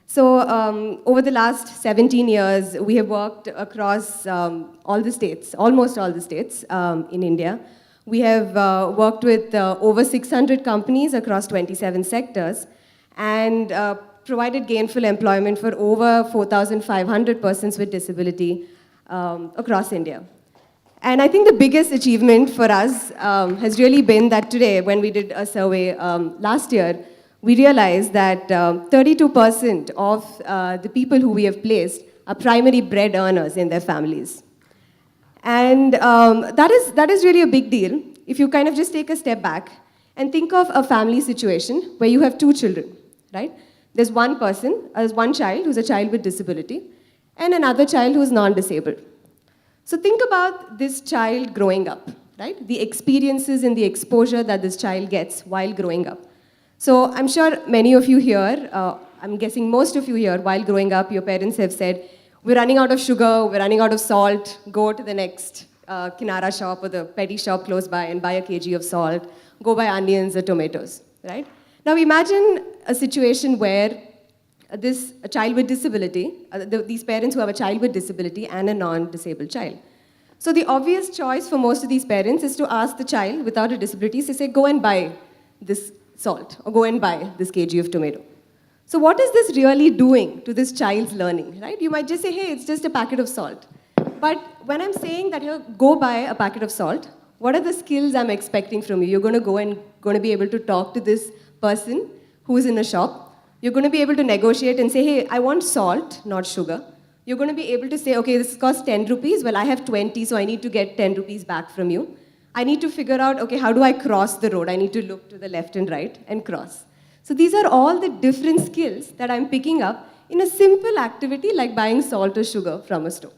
So over the last 17 years, we have worked across all the states, almost all the states in India. We have worked with over 600 companies across 27 sectors and provided gainful employment for over 4,500 persons with disability across India. And I think the biggest achievement for us has really been that today, when we did a survey last year, we realized that 32% of the people who we have placed are primary bread earners in their families. And that is really a big deal if you kind of just take a step back and think of a family situation where you have 2 children, right? There's one person, there's one child who's a child with disability, and another child who's non-disabled. So think about this child growing up, right? The experiences and the exposure that this child gets while growing up. So I'm sure many of you here, I'm guessing most of you here, while growing up, your parents have said, we're running out of sugar, we're running out of salt, go to the next Kinara shop or the petty shop close by and buy a kg of salt, go buy onions or tomatoes, right? Now imagine a situation where a child with disability, these parents who have a child with disability and a non-disabled child. So the obvious choice for most of these parents is to ask the child without a disability to say, go and buy this salt or go and buy this kg of tomato. So what is this really doing to this child's learning, right? You might just say, hey, it's just a packet of salt. But when I'm saying that you go buy a packet of salt, what are the skills I'm expecting from you? You're going to be able to talk to this person who's in a shop. You're going to be able to negotiate and say, hey, I want salt, not sugar. You're going to be able to say, okay, this costs 10 rupees. Well, I have 20, so I need to get 10 rupees back from you. I need to figure out, okay, how do I cross the road? I need to look to the left and right and cross. So these are all the different skills that I'm picking up in a simple activity like buying salt or sugar from a store.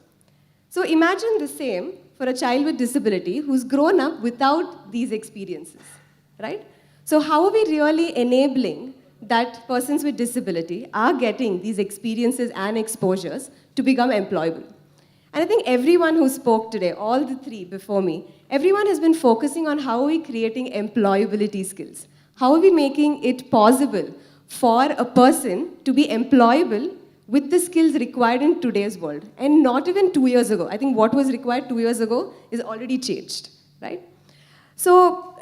So imagine the same for a child with disability who's grown up without these experiences, right? So how are we really enabling that persons with disability are getting these experiences and exposures to become employable? And I think everyone who spoke today, all the three before me, everyone has been focusing on how are we creating employability skills. How are we making it possible for a person to be employable with the skills required in today's world? And not even 2 years ago. I think what was required 2 years ago is already changed, right? So,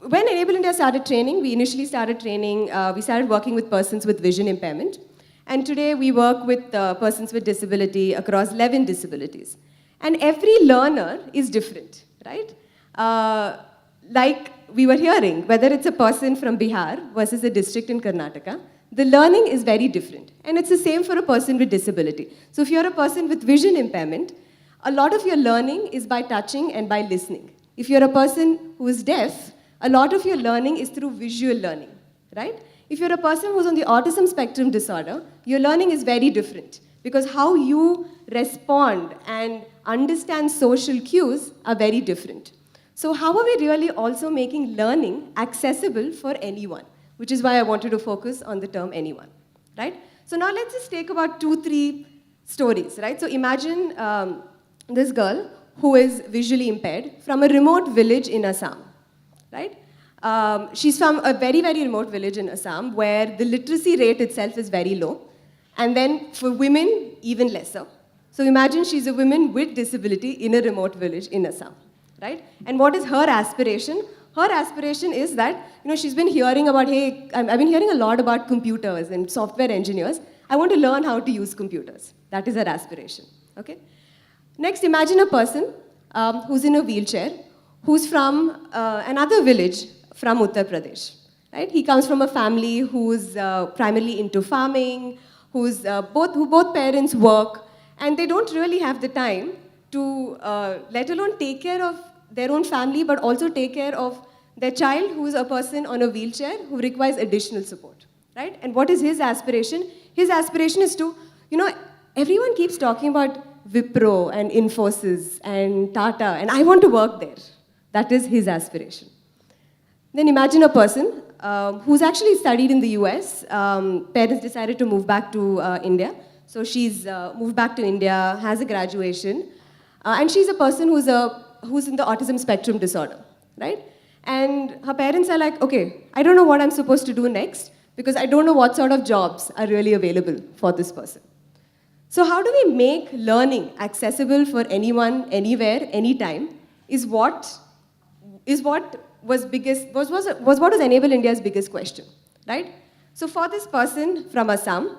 when Enable India started training, we initially started training, we started working with persons with vision impairment. And today we work with persons with disability across 11 disabilities. And every learner is different, right? Like we were hearing, whether it's a person from Bihar versus a district in Karnataka, the learning is very different. And it's the same for a person with disability. So if you're a person with vision impairment, a lot of your learning is by touching and by listening. If you're a person who is deaf, a lot of your learning is through visual learning, right? If you're a person who's on the autism spectrum disorder, your learning is very different because how you respond and understand social cues are very different. So how are we really also making learning accessible for anyone? Which is why I wanted to focus on the term anyone, right? So now let's just take about 2-3 stories, right? So imagine this girl who is visually impaired from a remote village in Assam, right? She's from a very, very remote village in Assam where the literacy rate itself is very low. And then for women, even lesser. So imagine she's a woman with disability in a remote village in Assam, right? And what is her aspiration? Her aspiration is that, she's been hearing about, hey, I've been hearing a lot about computers and software engineers. I want to learn how to use computers. That is her aspiration, okay? Next, imagine a person who's in a wheelchair, who's from another village from Uttar Pradesh, right? He comes from a family who's primarily into farming, who both parents work, and they don't really have the time to let alone take care of their own family, but also take care of their child who's a person on a wheelchair who requires additional support, right? And what is his aspiration? His aspiration is to, everyone keeps talking about Wipro and Infosys and Tata, and I want to work there. That is his aspiration. Then imagine a person who's actually studied in the US. Parents decided to move back to India. So she's moved back to India, has a graduation, and she's a person who's in the autism spectrum disorder, right? And her parents are like, okay, I don't know what I'm supposed to do next because I don't know what sort of jobs are really available for this person. So how do we make learning accessible for anyone, anywhere, anytime is what was Enable India's biggest question, right? So for this person from Assam,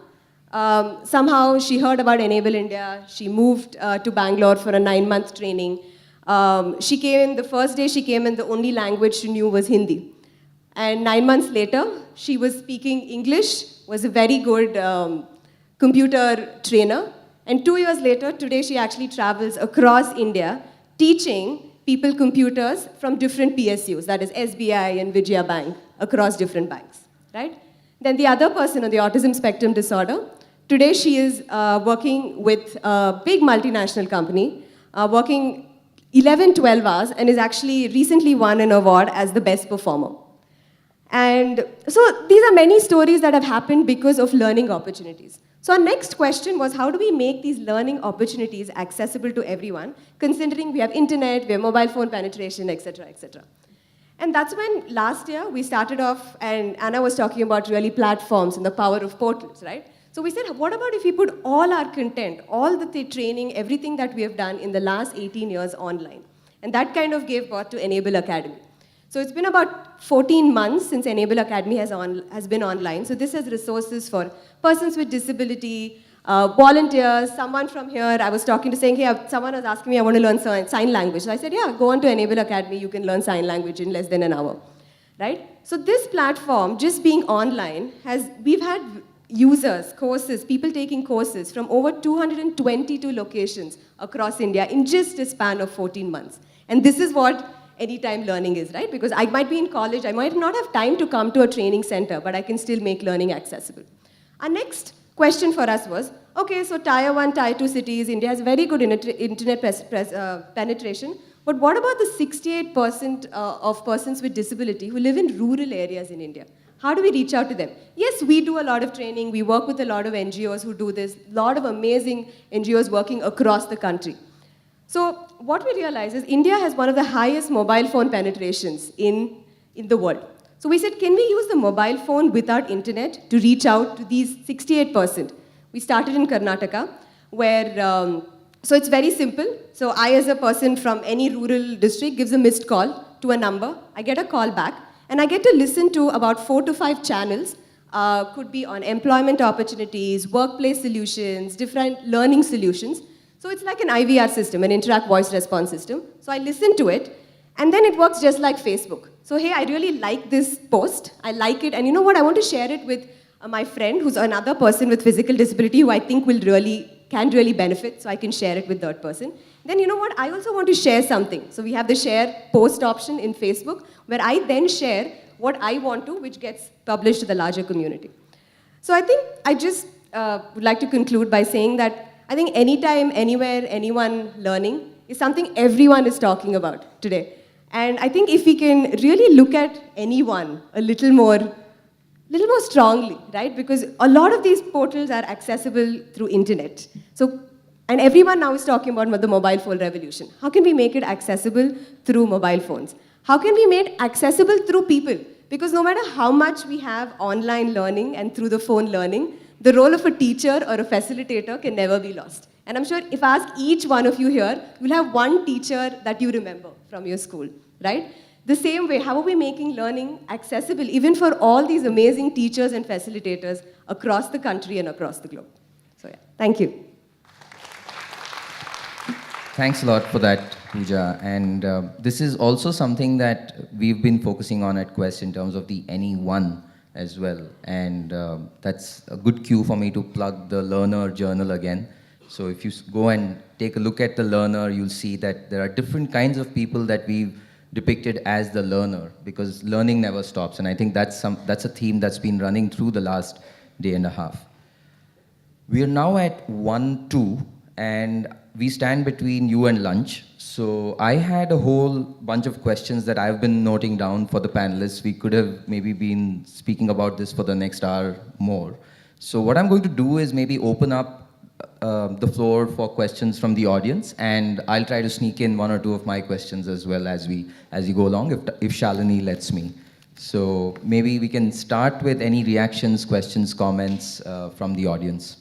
somehow she heard about Enable India. She moved to Bangalore for a 9-month training. The first day she came in, the only language she knew was Hindi. And 9 months later, she was speaking English, was a very good computer trainer. And 2 years later, today she actually travels across India teaching people computers from different PSUs, that is SBI and Vijaya Bank, across different banks, right? Then the other person on the autism spectrum disorder, today she is working with a big multinational company, working 11, 12 hours, and is actually recently won an award as the best performer. And so these are many stories that have happened because of learning opportunities. So our next question was, how do we make these learning opportunities accessible to everyone, considering we have internet, we have mobile phone penetration, etc., etc. And that's when last year we started off, and Anna was talking about really platforms and the power of portals, right? So we said, what about if we put all our content, all the training, everything that we have done in the last 18 years online? And that kind of gave birth to Enable Academy. So it's been about 14 months since Enable Academy has been online. So this has resources for persons with disability, volunteers, someone from here. I was talking to saying, hey, someone was asking me, I want to learn sign language. So I said, yeah, go on to Enable Academy. You can learn sign language in less than an hour, right? So this platform, just being online, we've had users, courses, people taking courses from over 222 locations across India in just a span of 14 months. And this is what anytime learning is, right? Because I might be in college, I might not have time to come to a training center, but I can still make learning accessible. Our next question for us was, okay, so tier 1, tier 2 cities, India has very good internet penetration, but what about the 68% of persons with disability who live in rural areas in India? How do we reach out to them? Yes, we do a lot of training, we work with a lot of NGOs who do this, a lot of amazing NGOs working across the country. So what we realize is India has one of the highest mobile phone penetrations in the world. So we said, can we use the mobile phone without internet to reach out to these 68%? We started in Karnataka, where, so it's very simple. So I, as a person from any rural district, gives a missed call to a number. I get a call back, and I get to listen to about 4 to 5 channels. Could be on employment opportunities, workplace solutions, different learning solutions. So it's like an IVR system, an interact voice response system. So I listen to it, and then it works just like Facebook. So hey, I really like this post. I like it, and you know what? I want to share it with my friend, who's another person with physical disability, who I think can really benefit. So I can share it with that person. Then you know what? I also want to share something. So we have the share post option in Facebook, where I then share what I want to, which gets published to the larger community. So I think I just would like to conclude by saying that I think anytime, anywhere, anyone learning is something everyone is talking about today. And I think if we can really look at anyone a little more strongly, right? Because a lot of these portals are accessible through internet. So, and everyone now is talking about the mobile phone revolution. How can we make it accessible through mobile phones? How can we make it accessible through people? Because no matter how much we have online learning and through the phone learning, the role of a teacher or a facilitator can never be lost. And I'm sure if I ask each one of you here, you'll have one teacher that you remember from your school, right? The same way, how are we making learning accessible even for all these amazing teachers and facilitators across the country and across the globe? So yeah, thank you. Thanks a lot for that, Pooja. And this is also something that we've been focusing on at Quest in terms of the anyone as well. And that's a good cue for me to plug the Learner Journal again. So if you go and take a look at the Learner, you'll see that there are different kinds of people that we've depicted as the learner, because learning never stops. And I think that's a theme that's been running through the last day and a half. We are now at 1:02, and we stand between you and lunch. So I had a whole bunch of questions that I've been noting down for the panelists. We could have maybe been speaking about this for the next hour more. So what I'm going to do is maybe open up the floor for questions from the audience, and I'll try to sneak in 1 or 2 of my questions as well as we go along, if Shalini lets me. So maybe we can start with any reactions, questions, comments from the audience.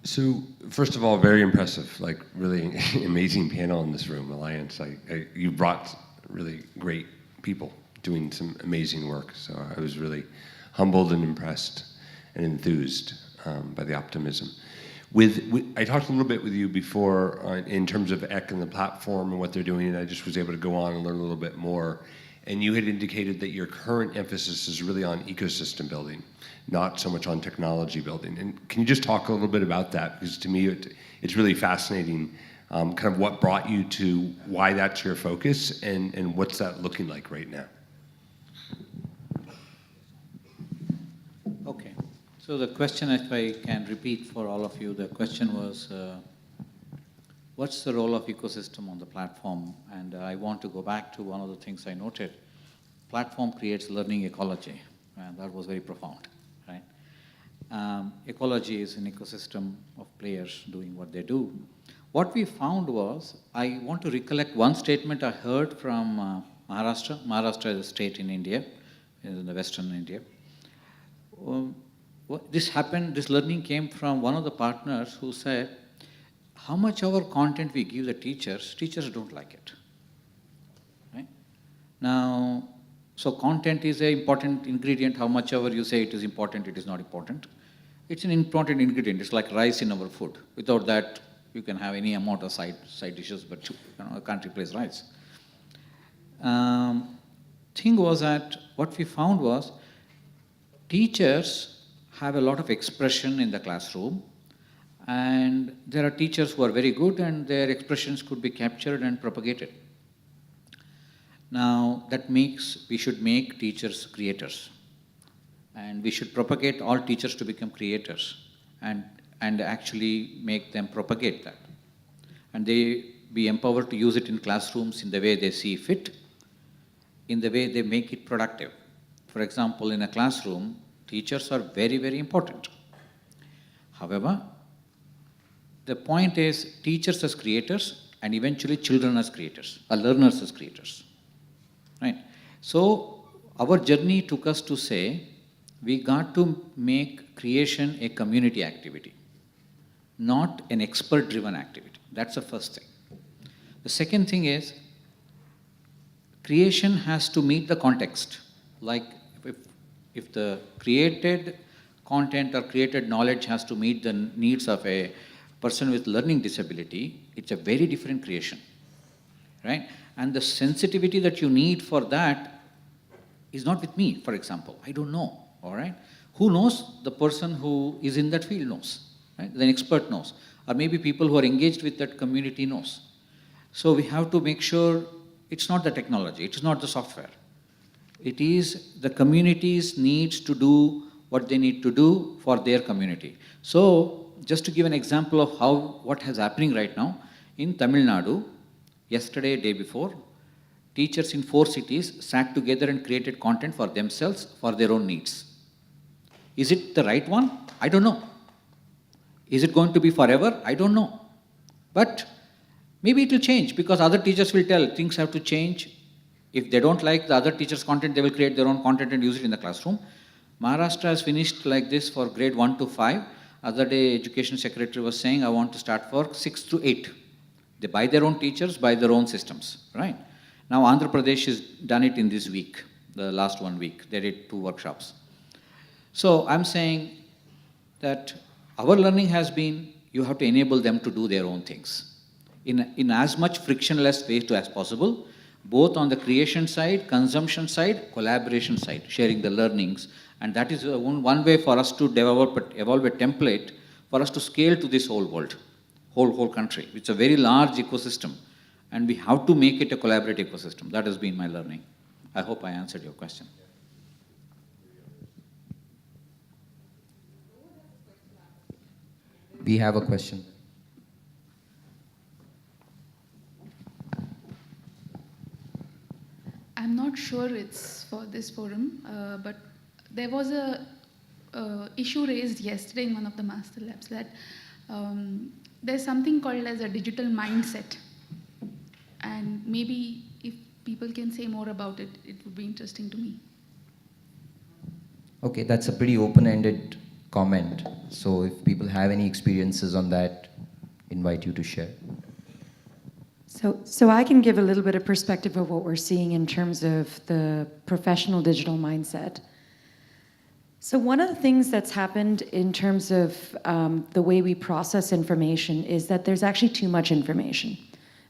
So, first of all, very impressive, like really amazing panel in this room, Alliance. You brought really great people doing some amazing work. So I was really humbled and impressed and enthused by the optimism. I talked a little bit with you before in terms of EC and the platform and what they're doing, and I just was able to go on and learn a little bit more. And you had indicated that your current emphasis is really on ecosystem building, not so much on technology building. And can you just talk a little bit about that? Because to me, it's really fascinating kind of what brought you to why that's your focus, and what's that looking like right now? Okay. So the question, if I can repeat for all of you, the question was, what's the role of ecosystem on the platform? And I want to go back to one of the things I noted. Platform creates learning ecology, and that was very profound, right? Ecology is an ecosystem of players doing what they do. What we found was, I want to recollect one statement I heard from Maharashtra. Maharashtra is a state in India, in the western India. This learning came from one of the partners who said, how much our content we give the teachers don't like it, right? Now, so content is an important ingredient. How much ever you say it is important, it is not important. It's an important ingredient. It's like rice in our food. Without that, you can have any amount of side dishes, but you can't replace rice. Thing was that what we found was teachers have a lot of expression in the classroom, and there are teachers who are very good and their expressions could be captured and propagated. Now, that makes, we should make teachers creators, and we should propagate all teachers to become creators, and actually make them propagate that. And they be empowered to use it in classrooms in the way they see fit, in the way they make it productive. For example, in a classroom, teachers are very, very important. However, the point is teachers as creators and eventually children as creators, or learners as creators, right? So our journey took us to say, we got to make creation a community activity, not an expert-driven activity. That's the first thing. The second thing is, creation has to meet the context. Like if the created content or created knowledge has to meet the needs of a person with learning disability, it's a very different creation, right? And the sensitivity that you need for that is not with me, for example. I don't know, all right? Who knows? The person who is in that field knows, right? The expert knows. Or maybe people who are engaged with that community knows. So we have to make sure it's not the technology, it's not the software. It is the communities needs to do what they need to do for their community. So just to give an example of what is happening right now, in Tamil Nadu, yesterday, day before, teachers in 4 cities sat together and created content for themselves, for their own needs. Is it the right one? I don't know. Is it going to be forever? I don't know. But maybe it will change, because other teachers will tell things have to change. If they don't like the other teachers' content, they will create their own content and use it in the classroom. Maharashtra has finished like this for grade 1 to 5. Other day, Education Secretary was saying, I want to start for 6 to 8. They buy their own teachers, buy their own systems, right? Now, Andhra Pradesh has done it in this week, the last 1 week. They did 2 workshops. So I'm saying that our learning has been, you have to enable them to do their own things in as much frictionless way as possible, both on the creation side, consumption side, collaboration side, sharing the learnings. And that is one way for us to evolve a template for us to scale to this whole world, whole country. It's a very large ecosystem, and we have to make it a collaborative ecosystem. That has been my learning. I hope I answered your question. We have a question. I'm not sure it's for this forum, but there was a issue raised yesterday in one of the master labs that there's something called as a digital mindset, and maybe if people can say more about it, it would be interesting to me. Okay, that's a pretty open-ended comment. So if people have any experiences on that, invite you to share. So I can give a little bit of perspective of what we're seeing in terms of the professional digital mindset. So one of the things that's happened in terms of the way we process information is that there's actually too much information,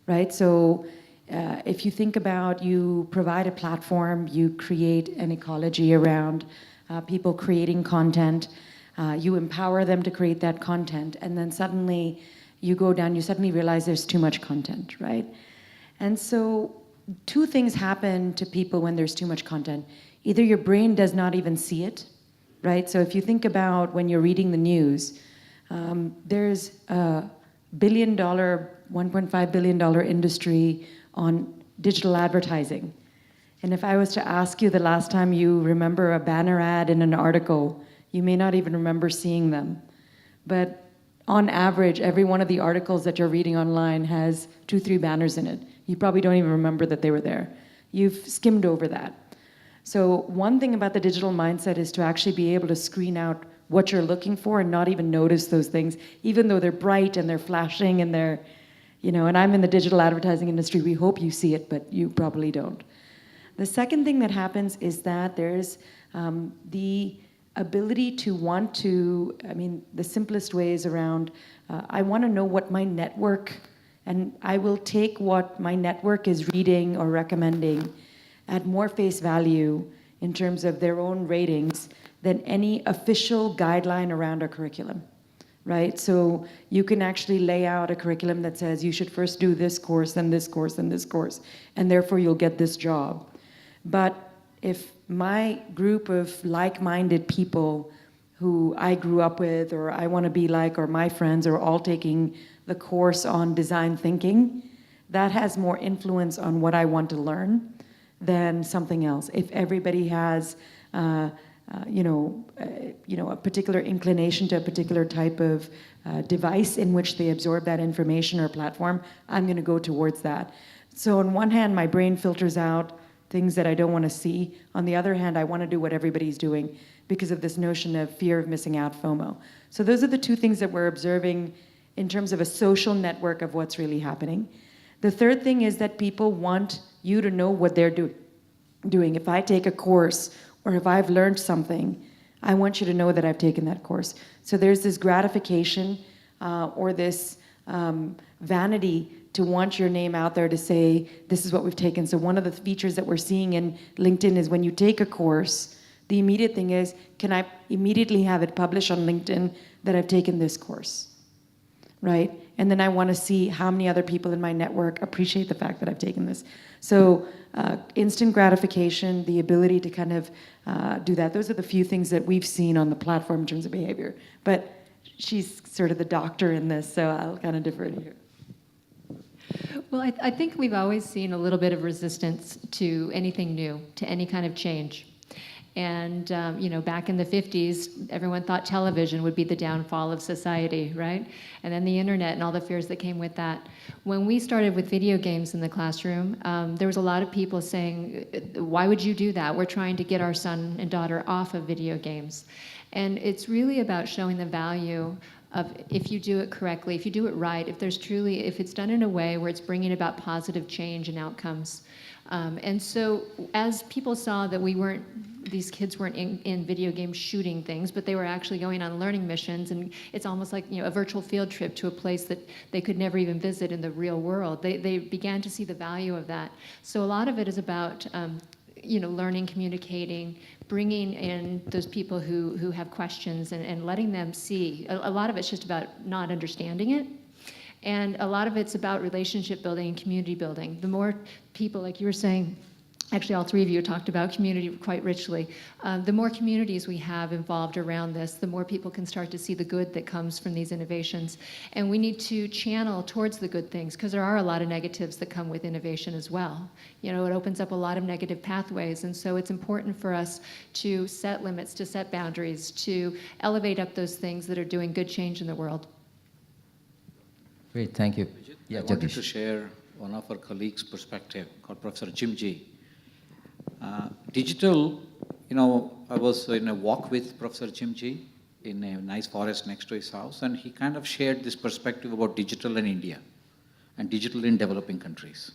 right? So if you think about, you provide a platform, you create an ecology around people creating content, you empower them to create that content, and then suddenly you go down, you suddenly realize there's too much content, right? And so two things happen to people when there's too much content. Either your brain does not even see it, right? So if you think about when you're reading the news, there's a $1.5 billion industry on digital advertising. And if I was to ask you the last time you remember a banner ad in an article, you may not even remember seeing them. But on average, every one of the articles that you're reading online has 2-3 banners in it. You probably don't even remember that they were there. You've skimmed over that. So one thing about the digital mindset is to actually be able to screen out what you're looking for and not even notice those things, even though they're bright and they're flashing and they're, and I'm in the digital advertising industry, we hope you see it, but you probably don't. The second thing that happens is that there's the ability to want to, the simplest way is around, I want to know what my network, and I will take what my network is reading or recommending at more face value in terms of their own ratings than any official guideline around a curriculum, right? So you can actually lay out a curriculum that says you should first do this course, then this course, then this course, and therefore you'll get this job. But if my group of like-minded people who I grew up with or I want to be like, or my friends are all taking the course on design thinking, that has more influence on what I want to learn than something else. If everybody has a particular inclination to a particular type of device in which they absorb that information or platform, I'm going to go towards that. So on one hand, my brain filters out things that I don't want to see. On the other hand, I want to do what everybody's doing because of this notion of fear of missing out, FOMO. So those are the two things that we're observing in terms of a social network of what's really happening. The third thing is that people want you to know what they're doing. If I take a course or if I've learned something, I want you to know that I've taken that course. So there's this gratification or this vanity to want your name out there to say, this is what we've taken. So one of the features that we're seeing in LinkedIn is when you take a course, the immediate thing is, can I immediately have it published on LinkedIn that I've taken this course, right? And then I want to see how many other people in my network appreciate the fact that I've taken this. So instant gratification, the ability to kind of do that. Those are the few things that we've seen on the platform in terms of behavior. But she's sort of the doctor in this, so I'll kind of defer to her. Well, I think we've always seen a little bit of resistance to anything new, to any kind of change. And, back in the 50s, everyone thought television would be the downfall of society, right? And then the internet and all the fears that came with that. When we started with video games in the classroom, there was a lot of people saying, why would you do that? We're trying to get our son and daughter off of video games. And it's really about showing the value of if you do it correctly, if you do it right, if it's done in a way where it's bringing about positive change and outcomes. And so as people saw that these kids weren't in video games shooting things, but they were actually going on learning missions, and it's almost like a virtual field trip to a place that they could never even visit in the real world. They began to see the value of that. So a lot of it is about learning, communicating, bringing in those people who have questions and letting them see. A lot of it's just about not understanding it. And a lot of it's about relationship building and community building. The more people, like you were saying, actually all three of you talked about community quite richly. The more communities we have involved around this, the more people can start to see the good that comes from these innovations. And we need to channel towards the good things, because there are a lot of negatives that come with innovation as well. It opens up a lot of negative pathways, and so it's important for us to set limits, to set boundaries, to elevate up those things that are doing good change in the world. Great, thank you. I wanted to share one of our colleagues' perspective, called Professor Jim G. Digital, I was in a walk with Professor Jim G in a nice forest next to his house, and he kind of shared this perspective about digital in India and digital in developing countries.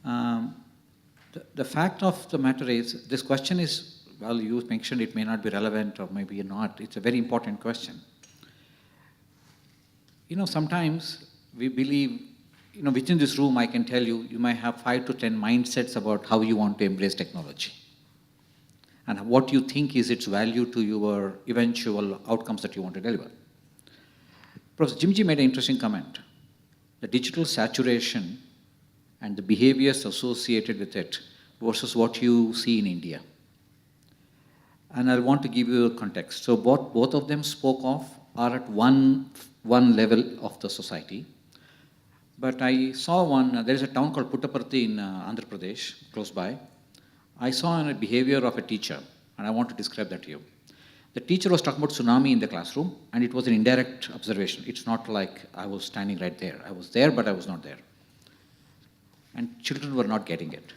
The fact of the matter is, this question is, well, you mentioned it may not be relevant or maybe not. It's a very important question. Sometimes we believe, within this room, I can tell you, you might have 5 to 10 mindsets about how you want to embrace technology and what you think is its value to your eventual outcomes that you want to deliver. Professor Jimji made an interesting comment. The digital saturation and the behaviors associated with it versus what you see in India. And I want to give you a context. So both of them spoke of are at one level of the society. But I saw one, there is a town called Puttaparthi in Andhra Pradesh, close by. I saw a behavior of a teacher, and I want to describe that to you. The teacher was talking about tsunami in the classroom, and it was an indirect observation. It's not like I was standing right there. I was there, but I was not there. And children were not getting it.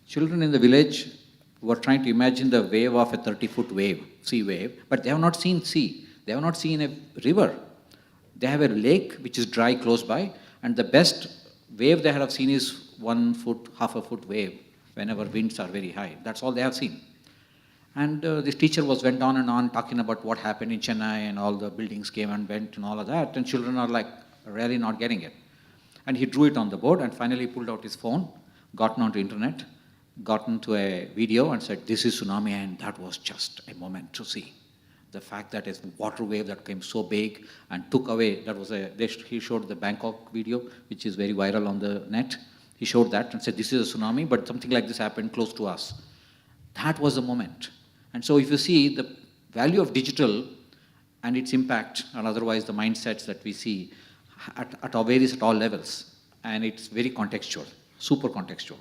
Children in the village were trying to imagine the wave of a 30-foot wave, sea wave, but they have not seen sea. They have not seen a river. They have a lake which is dry close by, and the best wave they have seen is 1 foot, half a foot wave whenever winds are very high. That's all they have seen. And this teacher went on and on talking about what happened in Chennai and all the buildings came and went and all of that, and children are like really not getting it. And he drew it on the board and finally pulled out his phone, gotten onto internet, gotten to a video and said, this is tsunami, and that was just a moment to see. The fact that a water wave that came so big and took away, he showed the Bangkok video, which is very viral on the net. He showed that and said, this is a tsunami, but something like this happened close to us. That was the moment. And so if you see the value of digital and its impact, and otherwise the mindsets that we see at all levels, and it's very contextual, super contextual.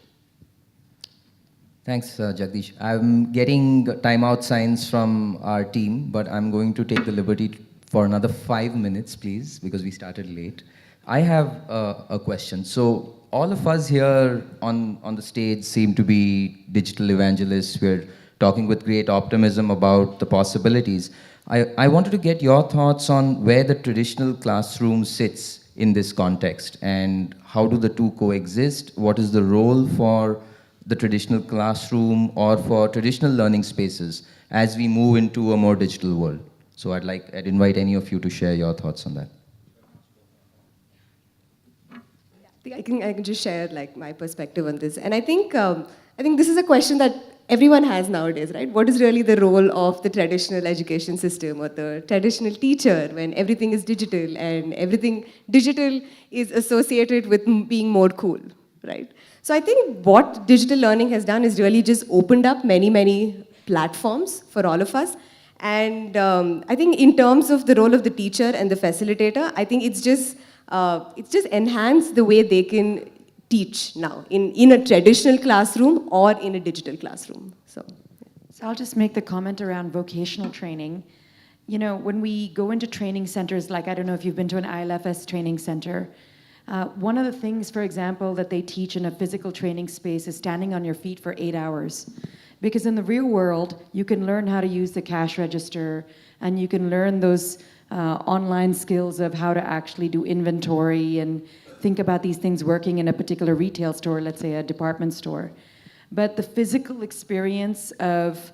Thanks, Jagdish. I'm getting timeout signs from our team, but I'm going to take the liberty for another 5 minutes, please, because we started late. I have a question. So all of us here on the stage seem to be digital evangelists. We're talking with great optimism about the possibilities. I wanted to get your thoughts on where the traditional classroom sits in this context, and how do the two coexist? What is the role for the traditional classroom or for traditional learning spaces as we move into a more digital world? So I'd invite any of you to share your thoughts on that. I can just share like my perspective on this. And I think this is a question that everyone has nowadays, right? What is really the role of the traditional education system or the traditional teacher when everything is digital and everything digital is associated with being more cool, right? So I think what digital learning has done is really just opened up many, many platforms for all of us. And I think in terms of the role of the teacher and the facilitator, I think it's just enhanced the way they can teach now in a traditional classroom or in a digital classroom. So I'll just make the comment around vocational training. You know, when we go into training centers, like I don't know if you've been to an ILFS training center, one of the things, for example, that they teach in a physical training space is standing on your feet for 8 hours. Because in the real world, you can learn how to use the cash register, and you can learn those online skills of how to actually do inventory and think about these things working in a particular retail store, let's say a department store. But the physical experience of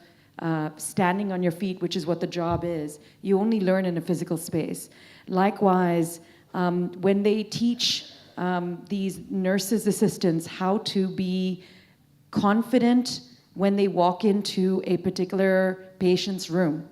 standing on your feet, which is what the job is, you only learn in a physical space. Likewise, when they teach these nurses' assistants how to be confident when they walk into a particular patient's room,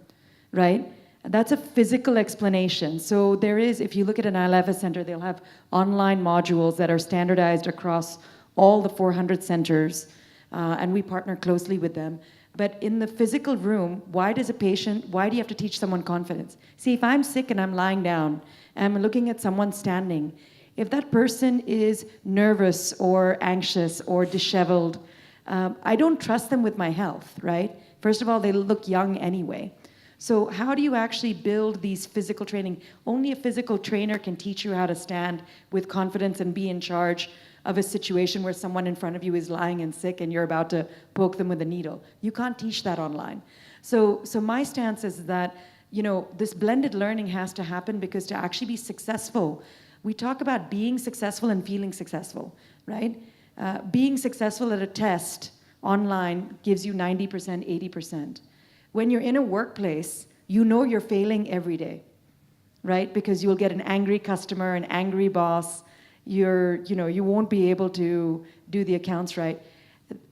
right? That's a physical explanation. So there is, if you look at an ILFS center, they'll have online modules that are standardized across all the 400 centers, and we partner closely with them. But in the physical room, why do you have to teach someone confidence? See, if I'm sick and I'm lying down, and I'm looking at someone standing, if that person is nervous or anxious or disheveled, I don't trust them with my health, right? First of all, they look young anyway. So how do you actually build these physical training? Only a physical trainer can teach you how to stand with confidence and be in charge of a situation where someone in front of you is lying and sick and you're about to poke them with a needle. You can't teach that online. So my stance is that, you know, this blended learning has to happen, because to actually be successful, we talk about being successful and feeling successful, right? Being successful at a test online gives you 90%, 80%. When you're in a workplace, you know you're failing every day, right? Because you'll get an angry customer, an angry boss. You won't be able to do the accounts right.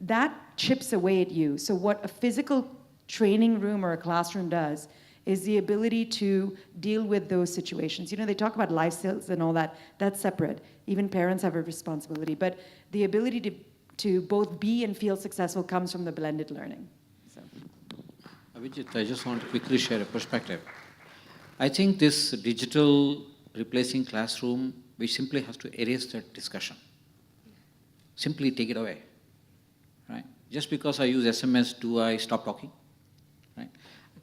That chips away at you. So what a physical training room or a classroom does is the ability to deal with those situations. You know, they talk about life skills and all that. That's separate. Even parents have a responsibility. But the ability to both be and feel successful comes from the blended learning. So. Abhijit, I just want to quickly share a perspective. I think this digital replacing classroom, we simply have to erase that discussion. Simply take it away, right? Just because I use SMS, do I stop talking? Right?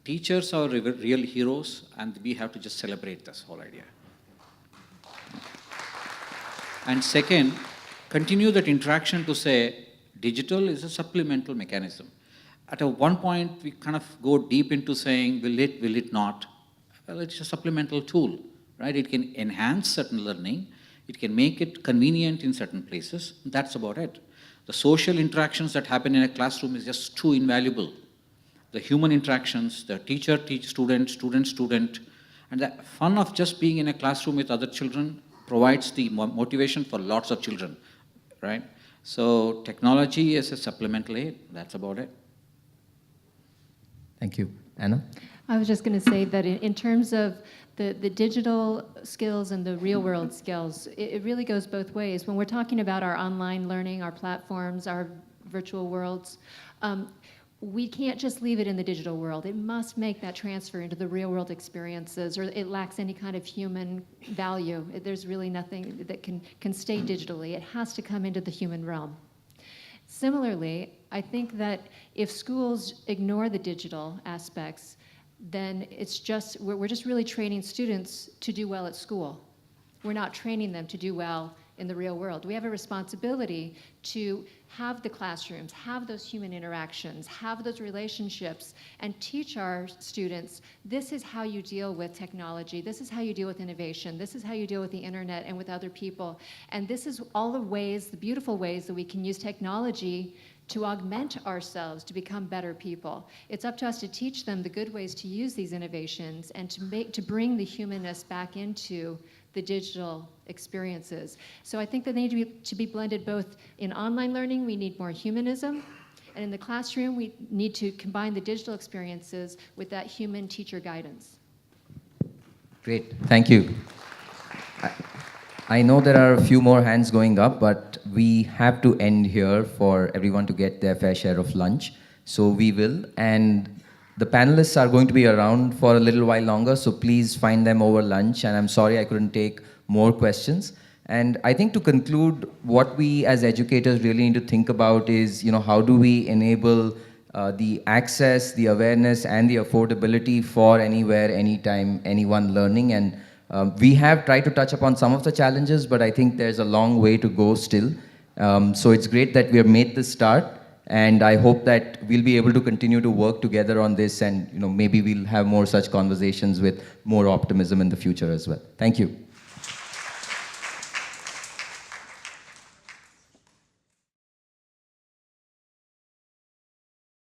Teachers are real heroes, and we have to just celebrate this whole idea. And second, continue that interaction to say digital is a supplemental mechanism. At one point, we kind of go deep into saying, will it not? Well, it's a supplemental tool, right? It can enhance certain learning. It can make it convenient in certain places. That's about it. The social interactions that happen in a classroom is just too invaluable. The human interactions, the teacher, student, student, and the fun of just being in a classroom with other children provides the motivation for lots of children, right? So technology is a supplemental aid. That's about it. Thank you. Anna? I was just going to say that in terms of the digital skills and the real world skills, it really goes both ways. When we're talking about our online learning, our platforms, our virtual worlds, we can't just leave it in the digital world. It must make that transfer into the real world experiences, or it lacks any kind of human value. There's really nothing that can stay digitally. It has to come into the human realm. Similarly, I think that if schools ignore the digital aspects, then we're just really training students to do well at school. We're not training them to do well in the real world. We have a responsibility to have the classrooms, have those human interactions, have those relationships, and teach our students, this is how you deal with technology, this is how you deal with innovation, this is how you deal with the internet and with other people. And this is all the ways, the beautiful ways that we can use technology to augment ourselves, to become better people. It's up to us to teach them the good ways to use these innovations and to bring the humanness back into the digital experiences. So I think that they need to be blended both in online learning, we need more humanism, and in the classroom, we need to combine the digital experiences with that human teacher guidance. Great, thank you. I know there are a few more hands going up, but we have to end here for everyone to get their fair share of lunch. So we will, and the panelists are going to be around for a little while longer, so please find them over lunch, and I'm sorry I couldn't take more questions. And I think to conclude, what we as educators really need to think about is, how do we enable the access, the awareness, and the affordability for anywhere, anytime, anyone learning. And we have tried to touch upon some of the challenges, but I think there's a long way to go still. So it's great that we have made this start, and I hope that we'll be able to continue to work together on this, and maybe we'll have more such conversations with more optimism in the future as well. Thank you.